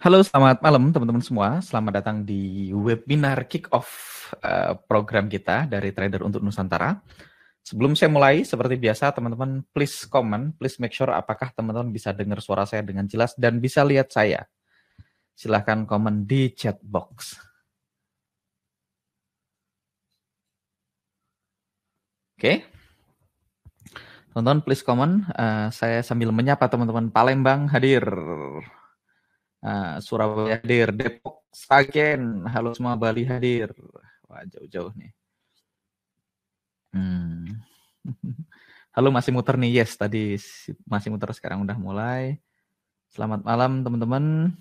Halo, selamat malam teman-teman semua. Selamat datang di webinar kick-off program kita dari Trader untuk Nusantara. Sebelum saya mulai, seperti biasa teman-teman please comment, please make sure apakah teman-teman bisa dengar suara saya dengan jelas dan bisa lihat saya. Silahkan komen di chat box. Oke. Teman-teman please comment, saya sambil menyapa teman-teman Palembang hadir. Surabaya hadir, Depok, Sragen, halo semua, Bali hadir. Wah, jauh-jauh nih. Halo, masih muter nih, yes, tadi masih muter, sekarang udah mulai. Selamat malam teman-teman.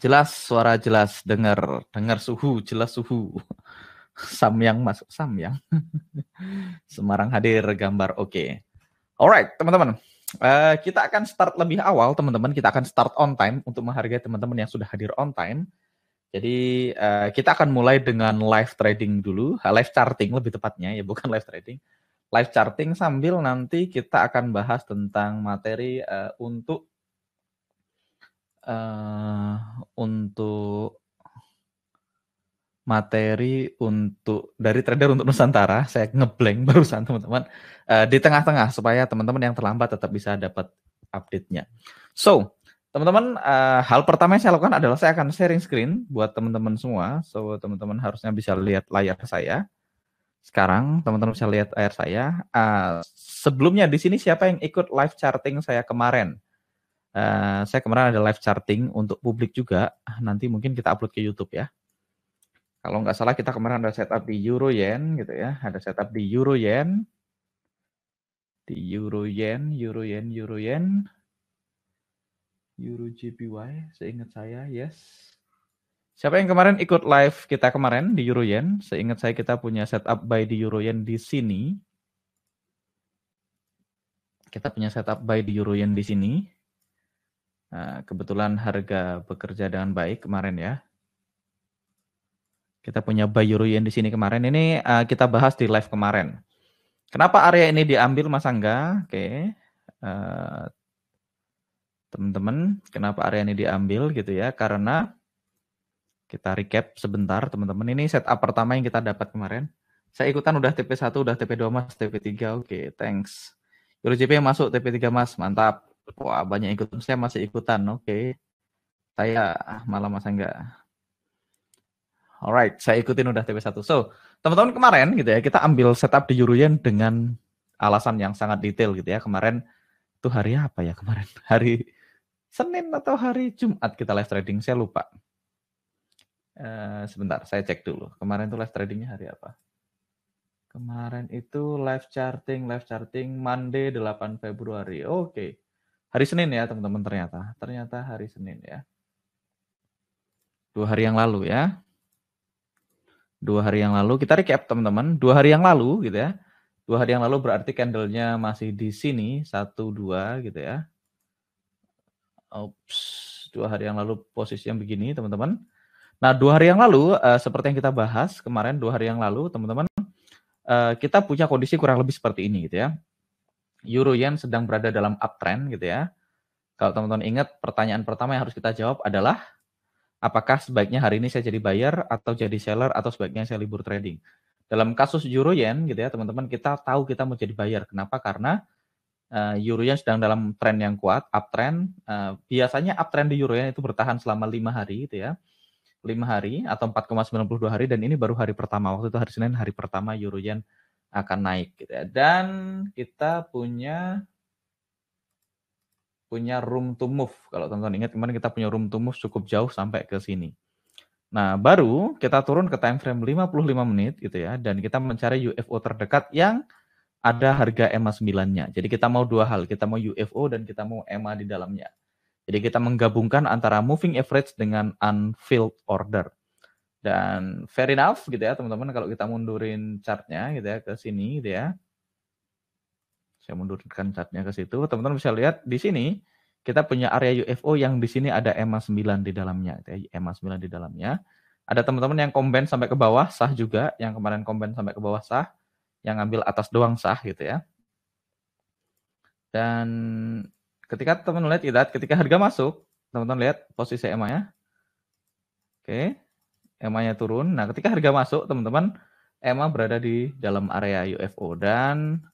Jelas, suara jelas, dengar suhu, jelas suhu. Samyang masuk, Samyang. Semarang hadir, gambar oke. Alright, teman-teman. Kita akan start lebih awal, teman-teman. Kita akan start on time untuk menghargai teman-teman yang sudah hadir on time. Jadi kita akan mulai dengan live trading dulu, live charting lebih tepatnya, ya bukan live trading. Live charting sambil nanti kita akan bahas tentang materi untuk dari trader untuk Nusantara. Saya ngeblank barusan teman-teman, di tengah-tengah supaya teman-teman yang terlambat tetap bisa dapat update-nya. So, teman-teman, hal pertama yang saya lakukan adalah saya akan sharing screen buat teman-teman semua. So, teman-teman harusnya bisa lihat layar saya. Sekarang teman-teman bisa lihat layar saya. Sebelumnya di sini siapa yang ikut live charting saya kemarin? Saya kemarin ada live charting untuk publik juga. Nanti mungkin kita upload ke YouTube ya. Kalau nggak salah kita kemarin ada setup di Euro Yen gitu ya. Ada setup di Euro Yen. Di Euro Yen, Euro Yen, Euro Yen. Euro JPY, seingat saya, yes. Siapa yang kemarin ikut live kita kemarin di Euro Yen? Seingat saya kita punya setup buy di Euro Yen di sini. Kita punya setup buy di Euro Yen di sini. Kebetulan harga bekerja dengan baik kemarin ya. Kita punya buy Euro Yen di sini kemarin. Ini kita bahas di live kemarin. Kenapa area ini diambil, Mas Angga? Oke. Teman-teman, kenapa area ini diambil gitu ya? Karena kita recap sebentar, teman-teman. Ini setup pertama yang kita dapat kemarin. Saya ikutan udah TP1, udah TP2 Mas, TP3. Oke, thanks. Euro JP masuk TP3 Mas, mantap. Wah, banyak ikutan. Saya masih ikutan. Oke. Saya malah Mas enggak. Alright, saya ikutin udah TP1. So, teman-teman kemarin gitu ya, kita ambil setup di Euro Yen dengan alasan yang sangat detail gitu ya. Kemarin itu hari apa ya kemarin? Hari Senin atau hari Jumat kita live trading, saya lupa. Sebentar, saya cek dulu. Kemarin itu live tradingnya hari apa? Kemarin itu live charting Monday 8 Februari. Oke. Hari Senin ya teman-teman ternyata. Ternyata hari Senin ya. 2 hari yang lalu ya. 2 hari yang lalu kita recap teman-teman. 2 hari yang lalu gitu ya. 2 hari yang lalu berarti candle-nya masih di sini 1 2 gitu ya. Oops, 2 hari yang lalu posisinya begini teman-teman. Nah, 2 hari yang lalu seperti yang kita bahas kemarin 2 hari yang lalu teman-teman, kita punya kondisi kurang lebih seperti ini gitu ya. Euro Yen sedang berada dalam uptrend gitu ya. Kalau teman-teman ingat, pertanyaan pertama yang harus kita jawab adalah apakah sebaiknya hari ini saya jadi buyer atau jadi seller atau sebaiknya saya libur trading. Dalam kasus Euro Yen gitu ya teman-teman, kita tahu kita mau jadi buyer. Kenapa? Karena Euro Yen sedang dalam tren yang kuat, uptrend. Biasanya uptrend di Euro Yen itu bertahan selama 5 hari gitu ya. 5 hari atau 4,92 hari, dan ini baru hari pertama. Waktu itu hari Senin, hari pertama Euro Yen akan naik gitu ya. Dan kita punya room to move. Kalau teman-teman ingat kemarin kita punya room to move cukup jauh sampai ke sini. Nah, baru kita turun ke time frame 55 menit gitu ya, dan kita mencari UFO terdekat yang ada harga EMA 9-nya. Jadi kita mau dua hal, kita mau UFO dan kita mau EMA di dalamnya. Jadi kita menggabungkan antara moving average dengan unfilled order. Dan fair enough gitu ya teman-teman, kalau kita mundurin chartnya gitu ya ke sini gitu ya. Saya mundurkan chartnya ke situ, teman-teman bisa lihat di sini kita punya area UFO yang di sini ada EMA 9 di dalamnya, gitu ya, EMA 9 di dalamnya. Ada teman-teman yang combine sampai ke bawah, sah juga, yang kemarin combine sampai ke bawah sah, yang ambil atas doang sah gitu ya. Dan ketika teman-teman lihat ketika harga masuk, Teman-teman lihat posisi EMA-nya. Oke, EMA-nya turun. Nah, ketika harga masuk, teman-teman, EMA berada di dalam area UFO dan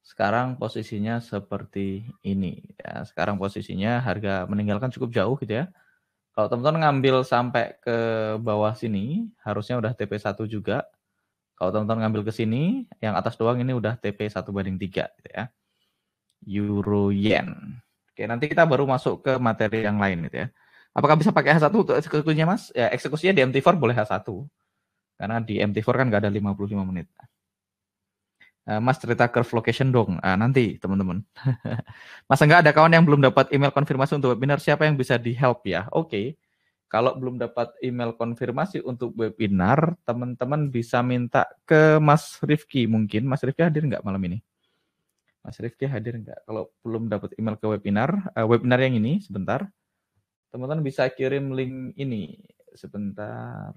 sekarang posisinya seperti ini. Ya, sekarang posisinya harga meninggalkan cukup jauh gitu ya. Kalau teman-teman ngambil sampai ke bawah sini, harusnya udah TP1 juga. Kalau teman-teman ngambil ke sini, yang atas doang ini udah TP1/3 gitu ya. Euro Yen. Oke, nanti kita baru masuk ke materi yang lain gitu ya. Apakah bisa pakai H1 untuk eksekusinya, Mas? Ya, eksekusinya di MT4 boleh H1. Karena di MT4 kan nggak ada 55 menit. Mas cerita curve location dong. Nanti teman-teman. Mas enggak ada kawan yang belum dapat email konfirmasi untuk webinar, siapa yang bisa di help ya? Oke. Kalau belum dapat email konfirmasi untuk webinar, teman-teman bisa minta ke Mas Rifki mungkin. Mas Rifki hadir nggak malam ini? Mas Rifki hadir nggak? Kalau belum dapat email ke webinar, webinar yang ini sebentar. Teman-teman bisa kirim link ini sebentar.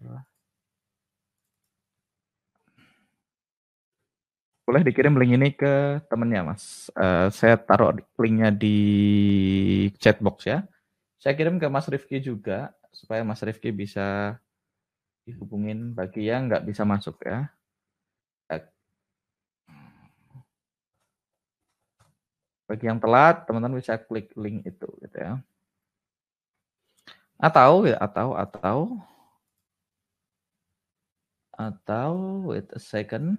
Boleh dikirim link ini ke temennya, Mas. Saya taruh linknya di chatbox ya. Saya kirim ke Mas Rifki juga, supaya Mas Rifki bisa dihubungin bagi yang nggak bisa masuk ya. Bagi yang telat, teman-teman bisa klik link itu gitu ya. Atau wait a second.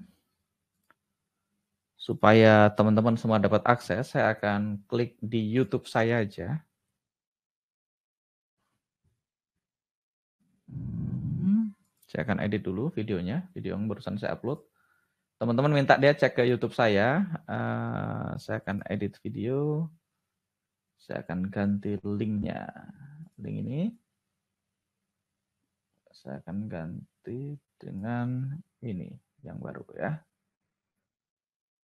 Supaya teman-teman semua dapat akses, saya akan klik di YouTube saya aja. Saya akan edit dulu videonya, video yang barusan saya upload. Teman-teman minta dia cek ke YouTube saya. Saya akan edit video. Saya akan ganti linknya. Link ini saya akan ganti dengan ini yang baru ya.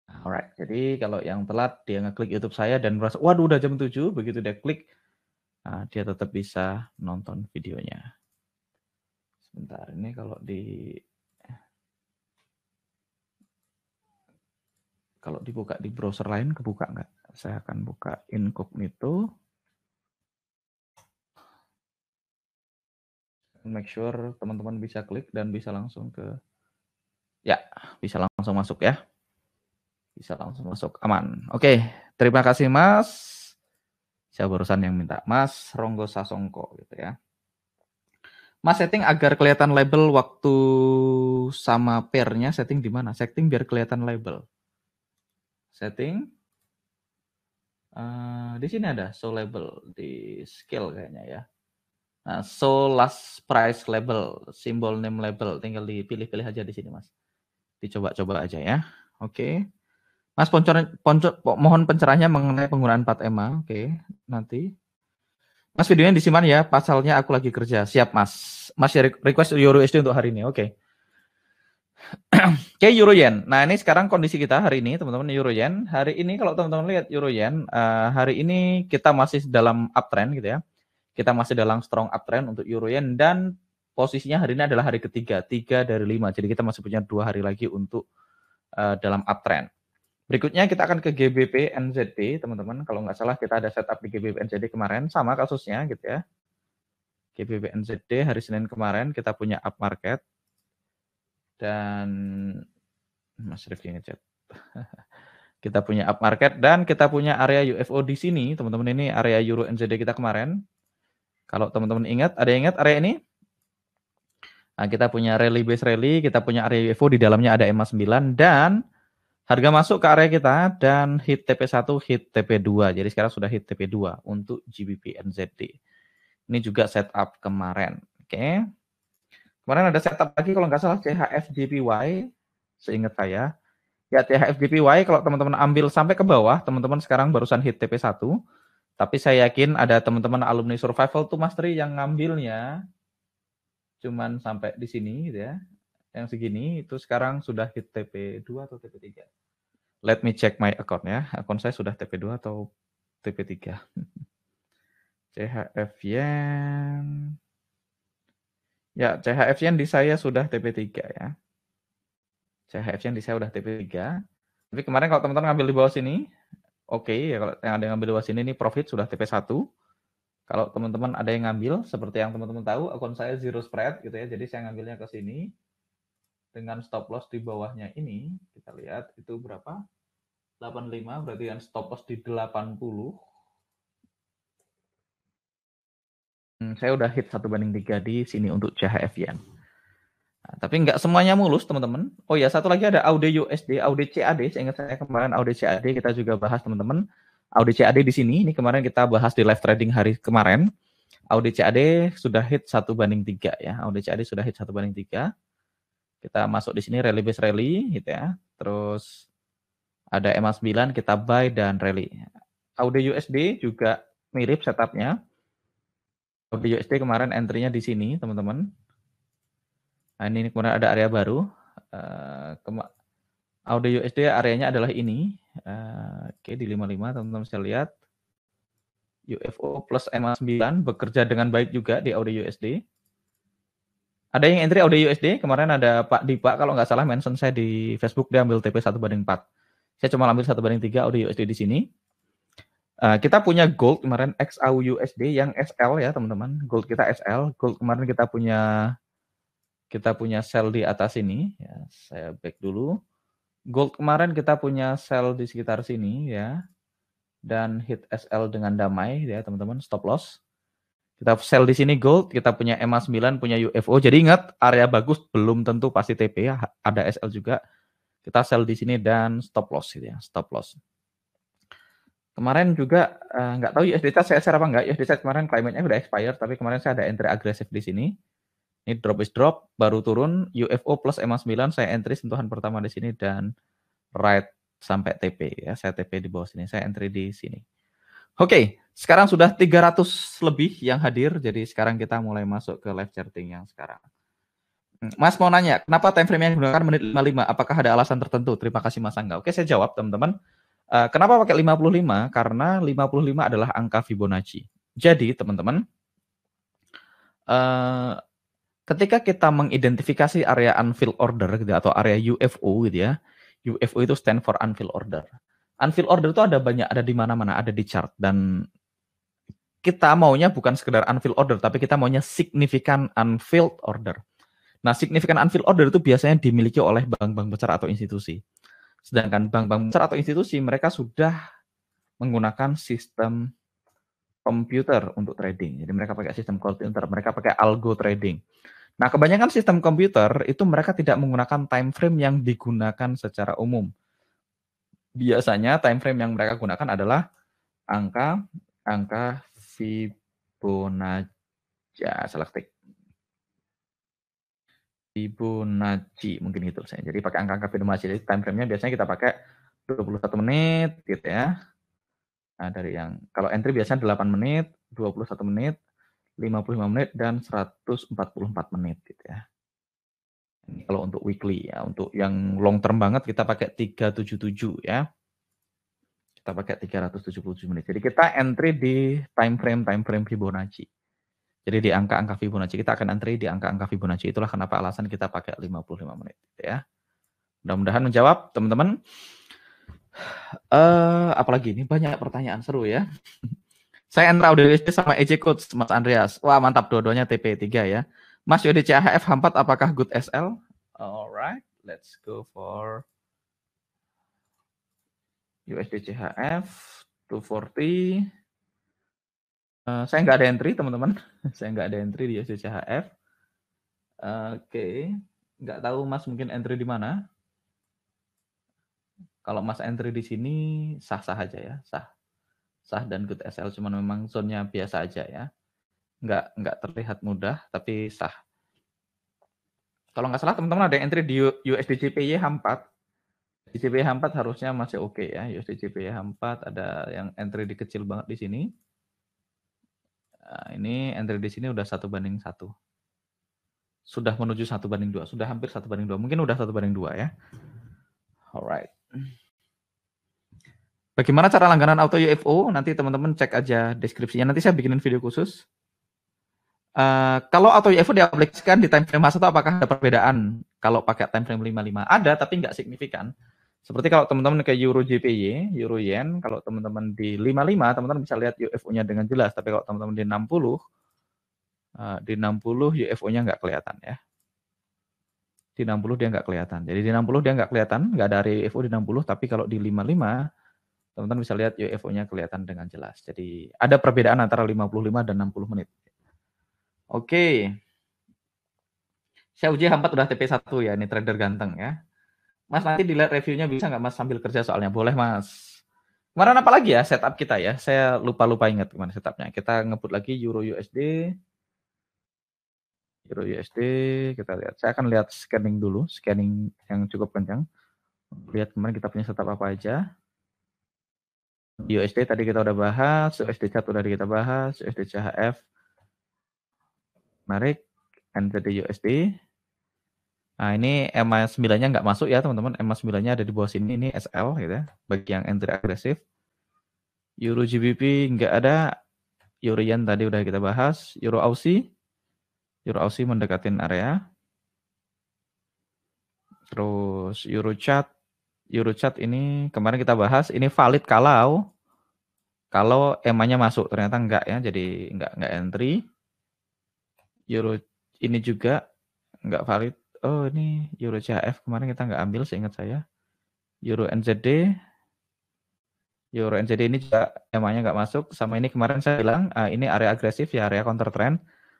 Alright, jadi kalau yang telat dia ngeklik YouTube saya dan merasa, waduh udah jam 7, begitu dia klik, dia tetap bisa nonton videonya. Sebentar, ini kalau dibuka di browser lain kebuka nggak? Saya akan buka incognito. Make sure teman-teman bisa klik dan bisa langsung ke, ya bisa langsung masuk ya. Bisa langsung masuk, aman. Oke, terima kasih Mas. Saya barusan yang minta, Mas Ronggo Sasongko gitu ya. Mas setting agar kelihatan label waktu sama pairnya, setting di mana? Setting biar kelihatan label. Setting. Di sini ada show label di skill kayaknya ya. Nah, show last price label, simbol name label, tinggal dipilih-pilih aja di sini Mas. Dicoba-coba aja ya. Oke. Mas mohon pencerahannya mengenai penggunaan 4EMA. Oke, nanti. Mas videonya disimpan ya, pasalnya aku lagi kerja. Siap Mas. Mas ya request Euro USD untuk hari ini. Oke. Oke, Euro Yen. Nah, ini sekarang kondisi kita hari ini, teman-teman, Euro Yen. Hari ini kalau teman-teman lihat Euro Yen, hari ini kita masih dalam uptrend gitu ya. Kita masih dalam strong uptrend untuk Euro Yen dan posisinya hari ini adalah hari ketiga, 3 dari 5. Jadi kita masih punya 2 hari lagi untuk dalam uptrend. Berikutnya kita akan ke GBP NZD, teman-teman. Kalau nggak salah kita ada setup di GBP NZD kemarin, sama kasusnya gitu ya. GBP NZD hari Senin kemarin kita punya up market. Dan Mas Rifki ngechat. Kita punya up market dan kita punya area UFO di sini, teman-teman. Ini area Euro NZD kita kemarin. Kalau teman-teman ingat, ada yang ingat area ini? Nah, kita punya rally base rally, kita punya area UFO, di dalamnya ada EMA 9 dan harga masuk ke area kita dan hit TP1, hit TP2. Jadi sekarang sudah hit TP2 untuk GBP NZD. Ini juga setup kemarin. Oke. Kemarin ada setup lagi kalau nggak salah CHF-JPY, seingat saya. Ya, CHF-JPY kalau teman-teman ambil sampai ke bawah, teman-teman sekarang barusan hit TP1. Tapi saya yakin ada teman-teman alumni survival to mastery yang ngambilnya cuman sampai di sini gitu ya. Yang segini itu sekarang sudah hit TP2 atau TP3. Let me check my account ya. Akun saya sudah TP2 atau TP3. CHF Yen. Ya, CHF Yen di saya sudah TP3 ya. CHF Yen di saya sudah TP3. Tapi kemarin kalau teman-teman ngambil di bawah sini, oke ya, kalau yang ada yang ngambil di bawah sini ini profit sudah TP1. Kalau teman-teman ada yang ngambil, seperti yang teman-teman tahu, akun saya zero spread gitu ya. Jadi saya ngambilnya ke sini dengan stop loss di bawahnya ini. Kita lihat itu berapa? 85, berarti yang stop loss di 80. Saya udah hit 1/3 di sini untuk CHF Yen. Nah, tapi nggak semuanya mulus, teman-teman. Oh ya, satu lagi ada AUD USD, AUD CAD. Saya ingat saya kemarin AUD CAD kita juga bahas, teman-teman. AUD CAD di sini, ini kemarin kita bahas di live trading hari kemarin. AUD CAD sudah hit 1/3 ya. AUD CAD sudah hit 1/3. Kita masuk di sini rally base rally gitu ya. Terus ada EMA 9 kita buy dan rally. AUD USD juga mirip setupnya. AUD USD kemarin entry-nya di sini, teman-teman. Nah, ini kemudian ada area baru. AUD USD areanya adalah ini. Oke, di 55 teman-teman bisa lihat. UFO plus EMA 9 bekerja dengan baik juga di AUD USD. Ada yang entry AUD USD, kemarin ada Pak Dipa, kalau nggak salah mention saya di Facebook, dia ambil TP 1/4. Saya cuma ambil 1/3 AUD USD di sini. Kita punya gold kemarin XAU USD yang SL ya teman-teman. Gold kita SL. Gold kemarin kita punya sell di atas ini. Ya, saya back dulu. Gold kemarin kita punya sell di sekitar sini ya. Dan hit SL dengan damai ya teman-teman, stop loss. Kita sell di sini gold, kita punya EMA 9, punya UFO. Jadi ingat, area bagus belum tentu pasti TP ya, ada SL juga. Kita sell di sini dan stop loss gitu ya, stop loss. Kemarin juga nggak tahu USD saya share apa enggak. USD kemarin climate-nya udah expired, tapi kemarin saya ada entry agresif di sini. Ini drop is drop, baru turun. UFO plus EMA 9 saya entry sentuhan pertama di sini dan right sampai TP ya. Saya TP di bawah sini, saya entry di sini. Oke, sekarang sudah 300 lebih yang hadir, jadi sekarang kita mulai masuk ke live charting yang sekarang. Mas mau nanya, kenapa time frame yang digunakan menit 55? Apakah ada alasan tertentu? Terima kasih Mas Angga. Oke, saya jawab teman-teman. Kenapa pakai 55? Karena 55 adalah angka Fibonacci. Jadi teman-teman, ketika kita mengidentifikasi area unfilled order gitu, atau area UFO gitu ya, UFO itu stand for unfilled order. Unfilled order itu ada banyak, ada di mana-mana, ada di chart, dan kita maunya bukan sekedar unfilled order, tapi kita maunya signifikan unfilled order. Nah, signifikan unfilled order itu biasanya dimiliki oleh bank-bank besar atau institusi. Sedangkan bank-bank besar atau institusi, mereka sudah menggunakan sistem komputer untuk trading. Jadi mereka pakai sistem komputer, mereka pakai algo trading. Nah, kebanyakan sistem komputer itu mereka tidak menggunakan time frame yang digunakan secara umum. Biasanya time frame yang mereka gunakan adalah angka Fibonacci. Ya, salah ketik. Fibonacci mungkin gitu saya. Jadi pakai angka Fibonacci. Jadi time frame-nya biasanya kita pakai 21 menit gitu ya. Nah, dari yang kalau entry biasanya 8 menit, 21 menit, 55 menit dan 144 menit gitu ya. Ini kalau untuk weekly ya, untuk yang long term banget kita pakai 377 ya. Kita pakai 377 menit. Jadi kita entry di time frame Fibonacci. Jadi di angka-angka Fibonacci, kita akan entry di angka-angka Fibonacci. Itulah kenapa alasan kita pakai 55 menit. Ya. Mudah-mudahan menjawab, teman-teman. Apalagi ini banyak pertanyaan seru ya. Saya entry USD sama EJ Coach, Mas Andreas. Wah, mantap, dua-duanya TP3 ya. Mas USD CHF 4 apakah good SL? Alright, let's go for USD CHF 240. Saya nggak ada entry, teman-teman. Saya nggak ada entry di USD CHF. Oke. Nggak tahu Mas mungkin entry di mana. Kalau Mas entry di sini sah-sah aja ya, sah dan good SL, cuman memang zone-nya biasa aja ya. Nggak terlihat mudah, tapi sah. Kalau nggak salah teman-teman ada yang entry di USD JPY H4. Di JPY H4 harusnya masih oke ya. USD JPY H4 ada yang entry di kecil banget di sini. Nah, ini entry di sini udah 1/1. Sudah menuju 1/2, sudah hampir 1/2. Mungkin udah 1/2 ya. Alright. Bagaimana cara langganan auto UFO? Nanti teman-teman cek aja deskripsinya. Nanti saya bikinin video khusus. Kalau auto UFO diaplikasikan di time frame masa itu apakah ada perbedaan kalau pakai time frame 55? Ada, tapi nggak signifikan. Seperti kalau teman-teman ke Euro JPY, Euro Yen, kalau teman-teman di 55, teman-teman bisa lihat UFO-nya dengan jelas. Tapi kalau teman-teman di 60 UFO-nya nggak kelihatan ya. Di 60 dia nggak kelihatan. Jadi di 60 dia nggak kelihatan, nggak ada area UFO di 60, tapi kalau di 55, teman-teman bisa lihat UFO-nya kelihatan dengan jelas. Jadi ada perbedaan antara 55 dan 60 menit. Oke. Saya uji H4 udah TP1 ya, ini trader ganteng ya. Mas nanti dilihat reviewnya bisa nggak Mas sambil kerja soalnya? Boleh Mas. Kemarin apa lagi ya setup kita ya? Saya lupa ingat gimana setupnya. Kita ngebut lagi Euro USD. Euro USD, kita lihat. Saya akan lihat scanning dulu, scanning yang cukup kencang. Lihat kemarin kita punya setup apa aja. USD tadi kita udah bahas, USD CHF tadi kita bahas, USD CHF. Menarik, NZD USD. Nah ini EMA 9-nya nggak masuk ya teman-teman, EMA 9-nya ada di bawah sini, ini SL gitu ya, bagi yang entry agresif. Euro GBP nggak ada, Euro Yen tadi udah kita bahas, Euro Aussie mendekatin area. Terus Euro CHF ini kemarin kita bahas, ini valid kalau EMA-nya masuk, ternyata enggak ya, jadi enggak entry. Euro ini juga enggak valid. Oh ini Euro CHF kemarin kita enggak ambil seingat saya. Euro NZD ini juga EMA-nya enggak masuk. Sama ini kemarin saya bilang ini area agresif ya, area counter trend.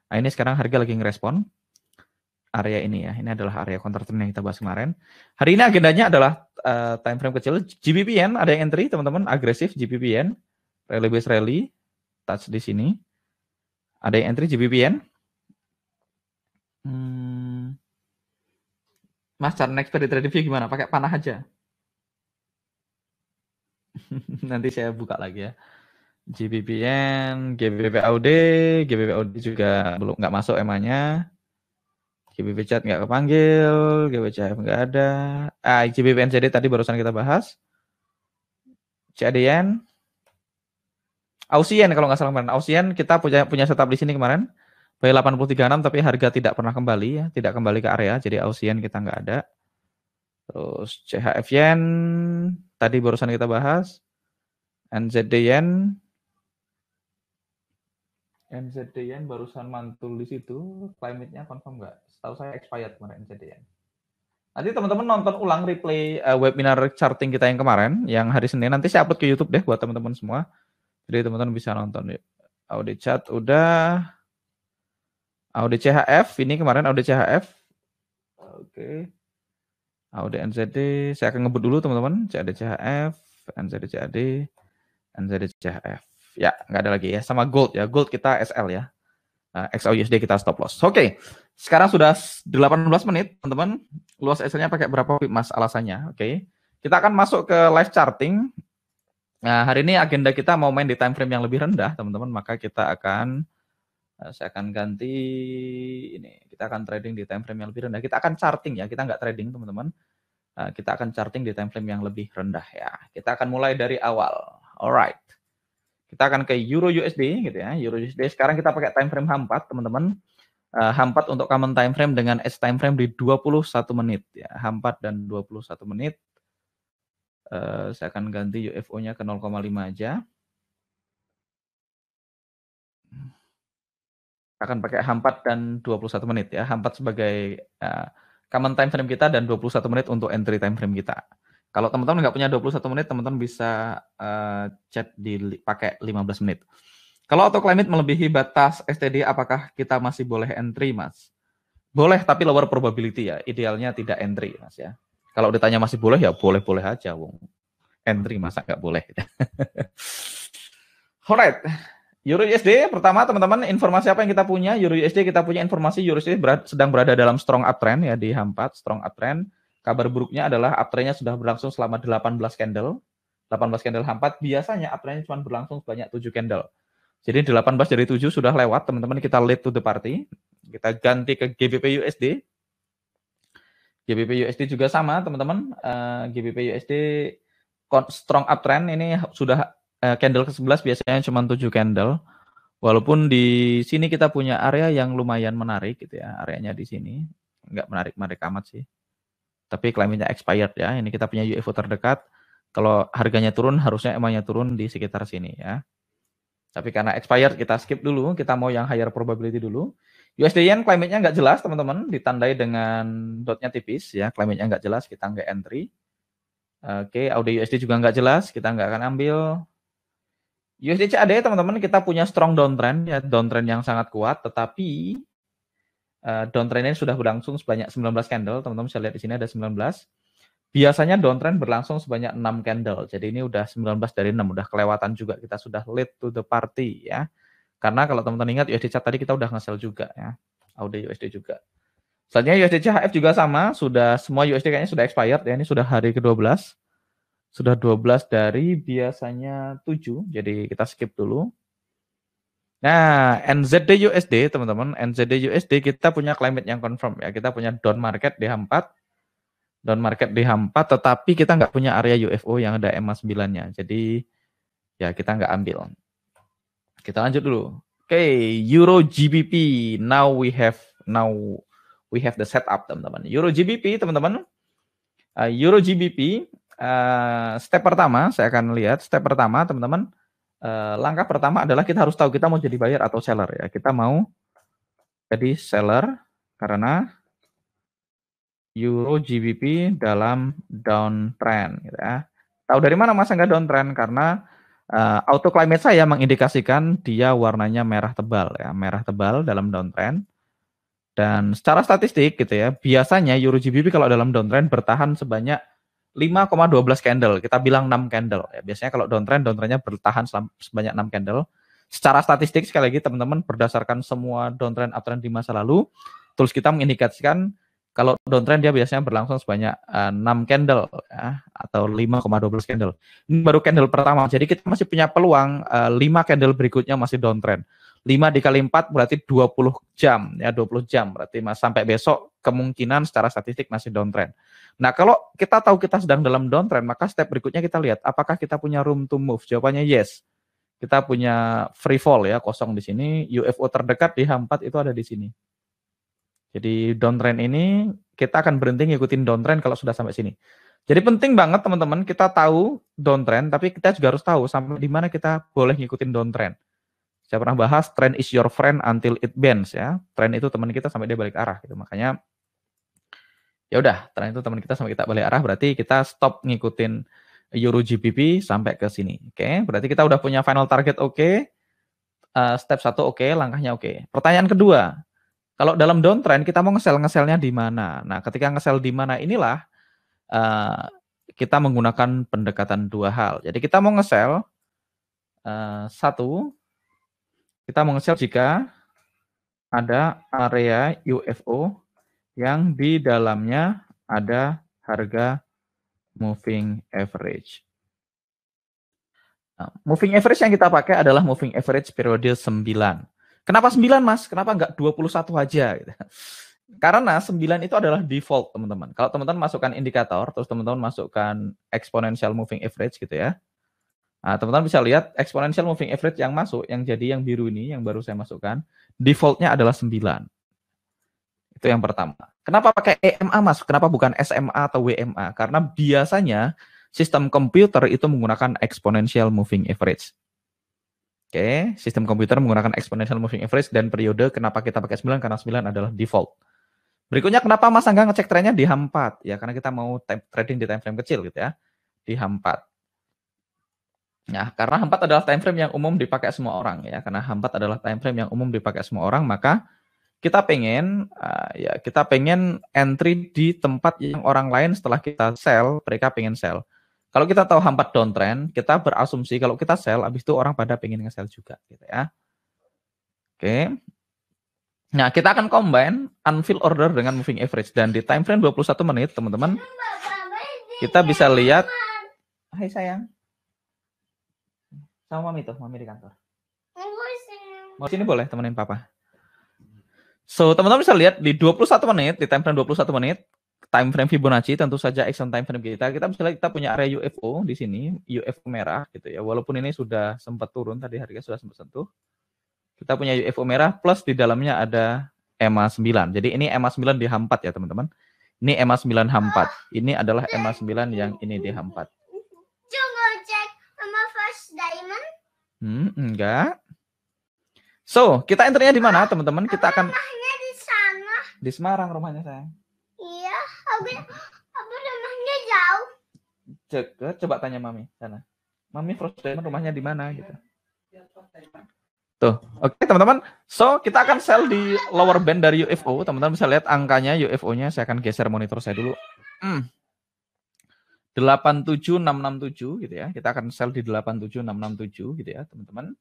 Nah ini sekarang harga lagi ngerespon. Area ini ya, ini adalah area counter trend yang kita bahas kemarin. Hari ini agendanya adalah time frame kecil. GBP Yen ada yang entry teman-teman, agresif GBP Yen. Rally base rally, touch di sini. Ada yang entry GBP Yen. Mas, cara next di trade view gimana? Pakai panah aja. Nanti saya buka lagi ya. GBP Yen, GBP AUD juga belum nggak masuk EMA-nya. GBP CHF nggak kepanggil, GBP CHF nggak ada. GBP NZD tadi barusan kita bahas. CAD Yen, Aussie Yen kalau nggak salah kemarin. Aussie Yen kita punya setup di sini kemarin. By 83.6 tapi harga tidak pernah kembali ya, tidak kembali ke area. Jadi Aussie Yen kita nggak ada. Terus CHF Yen tadi barusan kita bahas. NZD Yen barusan mantul di situ. Climate-nya confirm nggak? Setahu saya expired kemarin NZD Yen. Nanti teman-teman nonton ulang replay webinar charting kita yang kemarin, yang hari Senin. Nanti saya upload ke YouTube deh buat teman-teman semua. Jadi teman-teman bisa nonton. Audit chart udah. Audit CHF, ini kemarin audit CHF. Oke. Audit NZD, saya akan ngebut dulu teman-teman. CAD CHF, NZD CAD, NZD CHF. Ya, nggak ada lagi ya. Sama gold ya. Gold kita SL ya. XAUSD kita stop loss. Oke. Sekarang sudah 18 menit, teman-teman. Luas SL-nya pakai berapa pip Mas alasannya? Oke. Kita akan masuk ke live charting. Nah, hari ini agenda kita mau main di time frame yang lebih rendah, teman-teman. Maka kita akan saya akan ganti ini. Kita akan trading di time frame yang lebih rendah. Kita akan charting ya. Kita nggak trading, teman-teman. Kita akan charting di time frame yang lebih rendah ya. Kita akan mulai dari awal. Alright. Kita akan ke Euro USD gitu ya. Euro USD sekarang kita pakai time frame H4, teman-teman. H4 untuk common time frame dengan S time frame di 21 menit ya. H4 dan 21 menit. Saya akan ganti UFO-nya ke 0,5 aja. Akan pakai H4 dan 21 menit ya. H4 sebagai common time frame kita dan 21 menit untuk entry time frame kita. Kalau teman-teman nggak punya 21 menit, teman-teman bisa chat pakai 15 menit. Kalau auto climate melebihi batas STD, apakah kita masih boleh entry, Mas? Boleh, tapi lower probability ya. Idealnya tidak entry, Mas ya. Kalau ditanya masih boleh, ya boleh-boleh aja, Wong. Entry masa nggak boleh. Alright. Euro USD pertama teman-teman, informasi apa yang kita punya? Euro USD kita punya informasi Euro USD sedang berada dalam strong uptrend ya di H4, strong uptrend. Kabar buruknya adalah uptrendnya sudah berlangsung selama 18 candle. 18 candle H4, biasanya uptrendnya cuma berlangsung sebanyak 7 candle. Jadi 18 dari 7 sudah lewat, teman-teman, kita late to the party. Kita ganti ke GBP USD. GBP USD juga sama, teman-teman. GBP USD strong uptrend, ini sudah candle ke-11 biasanya cuma 7 candle. Walaupun di sini kita punya area yang lumayan menarik gitu ya. Areanya di sini nggak menarik-menarik amat sih. Tapi climate-nya expired ya. Ini kita punya UFO terdekat. Kalau harganya turun, harusnya EMA-nya turun di sekitar sini ya. Tapi karena expired, kita skip dulu. Kita mau yang higher probability dulu. USD Yen climate-nya nggak jelas, teman-teman. Ditandai dengan dotnya tipis ya. Climate-nya nggak jelas, kita nggak entry. Oke, AUD USD juga nggak jelas, kita nggak akan ambil. USD CAD, teman-teman, kita punya strong downtrend ya, downtrend yang sangat kuat, tetapi downtrend ini sudah berlangsung sebanyak 19 candle, teman-teman bisa lihat di sini ada 19. Biasanya downtrend berlangsung sebanyak 6 candle, jadi ini udah 19 dari 6, udah kelewatan juga, kita sudah late to the party ya. Karena kalau teman-teman ingat USD CAD tadi kita udah nge-sell juga ya, AUD USD juga. Selanjutnya USD CHF juga sama, sudah semua USD kayaknya sudah expired ya, ini sudah hari ke-12. Sudah 12 dari biasanya 7, jadi kita skip dulu. Nah, NZD USD, teman-teman, NZD USD kita punya climate yang confirm ya. Kita punya down market di H4, down market di H4, tetapi kita nggak punya area UFO yang ada EMA 9-nya. Jadi ya kita nggak ambil. Kita lanjut dulu. Oke, Euro GBP. Now we have the setup, teman-teman. Euro GBP, teman-teman. Euro GBP. Step pertama, saya akan lihat step pertama, teman-teman. Langkah pertama adalah kita harus tahu kita mau jadi buyer atau seller ya. Kita mau jadi seller karena Euro GBP dalam downtrend gitu ya. Tahu dari mana masa nggak downtrend? Karena auto climate saya mengindikasikan dia warnanya merah tebal ya, merah tebal dalam downtrend. Dan secara statistik gitu ya, biasanya Euro GBP kalau dalam downtrend bertahan sebanyak 5,12 candle, kita bilang 6 candle. Ya, biasanya kalau downtrendnya bertahan sebanyak 6 candle. Secara statistik, sekali lagi teman-teman, berdasarkan semua downtrend, uptrend di masa lalu, tools kita mengindikasikan kalau downtrend dia biasanya berlangsung sebanyak 6 candle, ya, atau 5,12 candle. Ini baru candle pertama, jadi kita masih punya peluang 5 candle berikutnya masih downtrend. 5 dikali 4 berarti 20 jam, ya 20 jam, berarti sampai besok kemungkinan secara statistik masih downtrend. Nah, kalau kita tahu kita sedang dalam downtrend, maka step berikutnya kita lihat apakah kita punya room to move. Jawabannya yes. Kita punya free fall ya, kosong di sini. UFO terdekat di H4 itu ada di sini. Jadi downtrend ini kita akan berhenti ngikutin downtrend kalau sudah sampai sini. Jadi penting banget teman-teman kita tahu downtrend, tapi kita juga harus tahu sampai di mana kita boleh ngikutin downtrend. Saya pernah bahas trend is your friend until it bends ya. Trend itu teman kita sampai dia balik arah gitu. Makanya ya udah, trend itu teman kita sampai kita balik arah, berarti kita stop ngikutin Euro GBP sampai ke sini. Oke, berarti kita udah punya final target oke. Step 1 oke, langkahnya oke. Pertanyaan kedua, kalau dalam downtrend kita mau nge-sell-nya di mana? Nah, ketika nge-sell di mana inilah kita menggunakan pendekatan dua hal. Jadi kita mau nge-sell satu, kita mau nge-sell jika ada area UFO yang di dalamnya ada harga moving average. Nah, moving average yang kita pakai adalah moving average periode 9. Kenapa 9, Mas? Kenapa enggak 21 aja? Karena 9 itu adalah default, teman-teman. Kalau teman-teman masukkan indikator, terus teman-teman masukkan exponential moving average gitu ya. Nah, teman-teman bisa lihat exponential moving average yang masuk, yang jadi yang biru ini, yang baru saya masukkan, defaultnya adalah 9. Itu yang pertama. Kenapa pakai EMA, Mas? Kenapa bukan SMA atau WMA? Karena biasanya sistem komputer itu menggunakan exponential moving average. Oke, sistem komputer menggunakan exponential moving average dan periode kenapa kita pakai 9? Karena 9 adalah default. Berikutnya kenapa Mas Angga ngecek trennya di H4? Ya karena kita mau trading di time frame kecil gitu ya. Di H4. Nah, karena H4 adalah time frame yang umum dipakai semua orang ya. Karena H4 adalah time frame yang umum dipakai semua orang, maka kita pengen entry di tempat yang orang lain setelah kita sell, mereka pengen sell. Kalau kita tahu H4 downtrend, kita berasumsi kalau kita sell, habis itu orang pada pengen nge-sell juga gitu ya. Oke. Nah, kita akan combine unfilled order dengan moving average dan di time frame 21 menit, teman-teman, kita bisa lihat. Hai sayang. Sama mami tuh, mami di kantor. Mau sini boleh temenin papa. So, teman-teman bisa lihat di 21 menit, di time frame 21 menit, time frame Fibonacci, tentu saja action time frame kita bisa lihat kita punya area UFO di sini, UFO merah gitu ya. Walaupun ini sudah sempat turun, tadi harga sudah sempat sentuh. Kita punya UFO merah plus di dalamnya ada EMA 9. Jadi ini EMA 9 di H4 ya, teman-teman. Ini EMA 9 H4. Ini adalah EMA 9 yang ini di H4. Coba cek sama First Diamond. Enggak. So, kita entry-nya di mana, teman-teman? Kita akan rumahnya di sana. Di Semarang rumahnya, sayang. Iya, apa rumahnya jauh. Coba tanya Mami sana. Mami First Diamond rumahnya di mana gitu. Tuh, oke teman-teman. So, kita akan sell di lower band dari UFO. Teman-teman bisa lihat angkanya UFO-nya. Saya akan geser monitor saya dulu. 87667 gitu ya. Kita akan sell di 87667 gitu ya, teman-teman.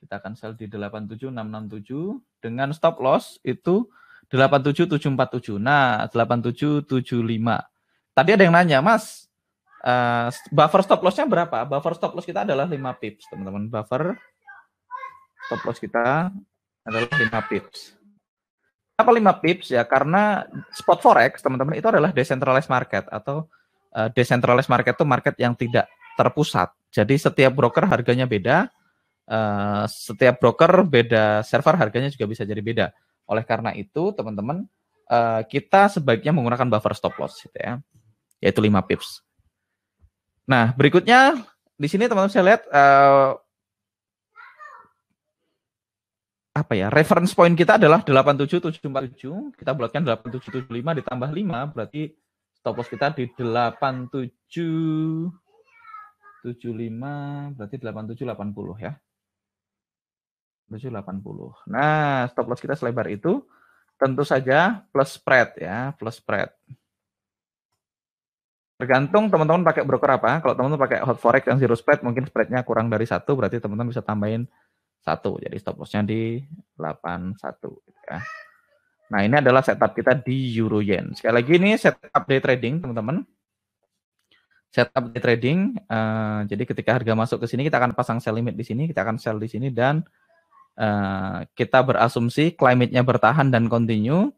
Kita akan sell di 87667 dengan stop loss itu 87747. Nah, 8775. Tadi ada yang nanya, Mas, buffer stop loss-nya berapa? Buffer stop loss kita adalah 5 pips, teman-teman. Buffer stop loss kita adalah 5 pips. Kenapa 5 pips ya? Karena spot forex, teman-teman, itu adalah decentralized market atau decentralized market itu market yang tidak terpusat. Jadi setiap broker harganya beda. Setiap broker beda server, harganya juga bisa jadi beda. Oleh karena itu, teman-teman, kita sebaiknya menggunakan buffer stop loss gitu ya, yaitu 5 pips. Nah, berikutnya di sini teman-teman saya lihat apa ya? Reference point kita adalah 87747. Kita bulatkan 8775 ditambah 5 berarti stop loss kita di 8775 berarti 8780 ya. 780. Nah, stop loss kita selebar itu tentu saja plus spread ya, plus spread. Tergantung teman-teman pakai broker apa. Kalau teman-teman pakai hot forex yang zero spread, mungkin spreadnya kurang dari 1, berarti teman-teman bisa tambahin 1. Jadi stop loss-nya di 81 gitu ya. Nah, ini adalah setup kita di euro yen. Sekali lagi ini setup day trading, teman-teman. Setup day trading. Jadi ketika harga masuk ke sini, kita akan pasang sell limit di sini, kita akan sell di sini, dan kita berasumsi climate-nya bertahan dan continue,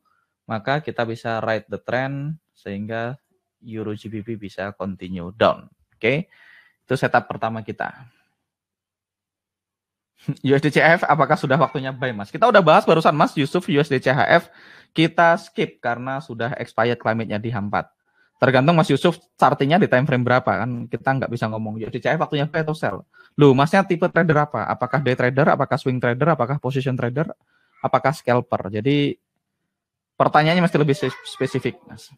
maka kita bisa ride the trend sehingga Euro GBP bisa continue down. Oke, itu setup pertama kita. USD CHF, apakah sudah waktunya buy, Mas? Kita udah bahas barusan, Mas Yusuf, USD CHF kita skip karena sudah expired climate-nya di H4. Tergantung Mas Yusuf charting-nya di time frame berapa, kan kita nggak bisa ngomong USD CHF waktunya buy atau sell. Loh, Masnya tipe trader apa? Apakah day trader, apakah swing trader, apakah position trader, apakah scalper? Jadi pertanyaannya mesti lebih spesifik, Mas.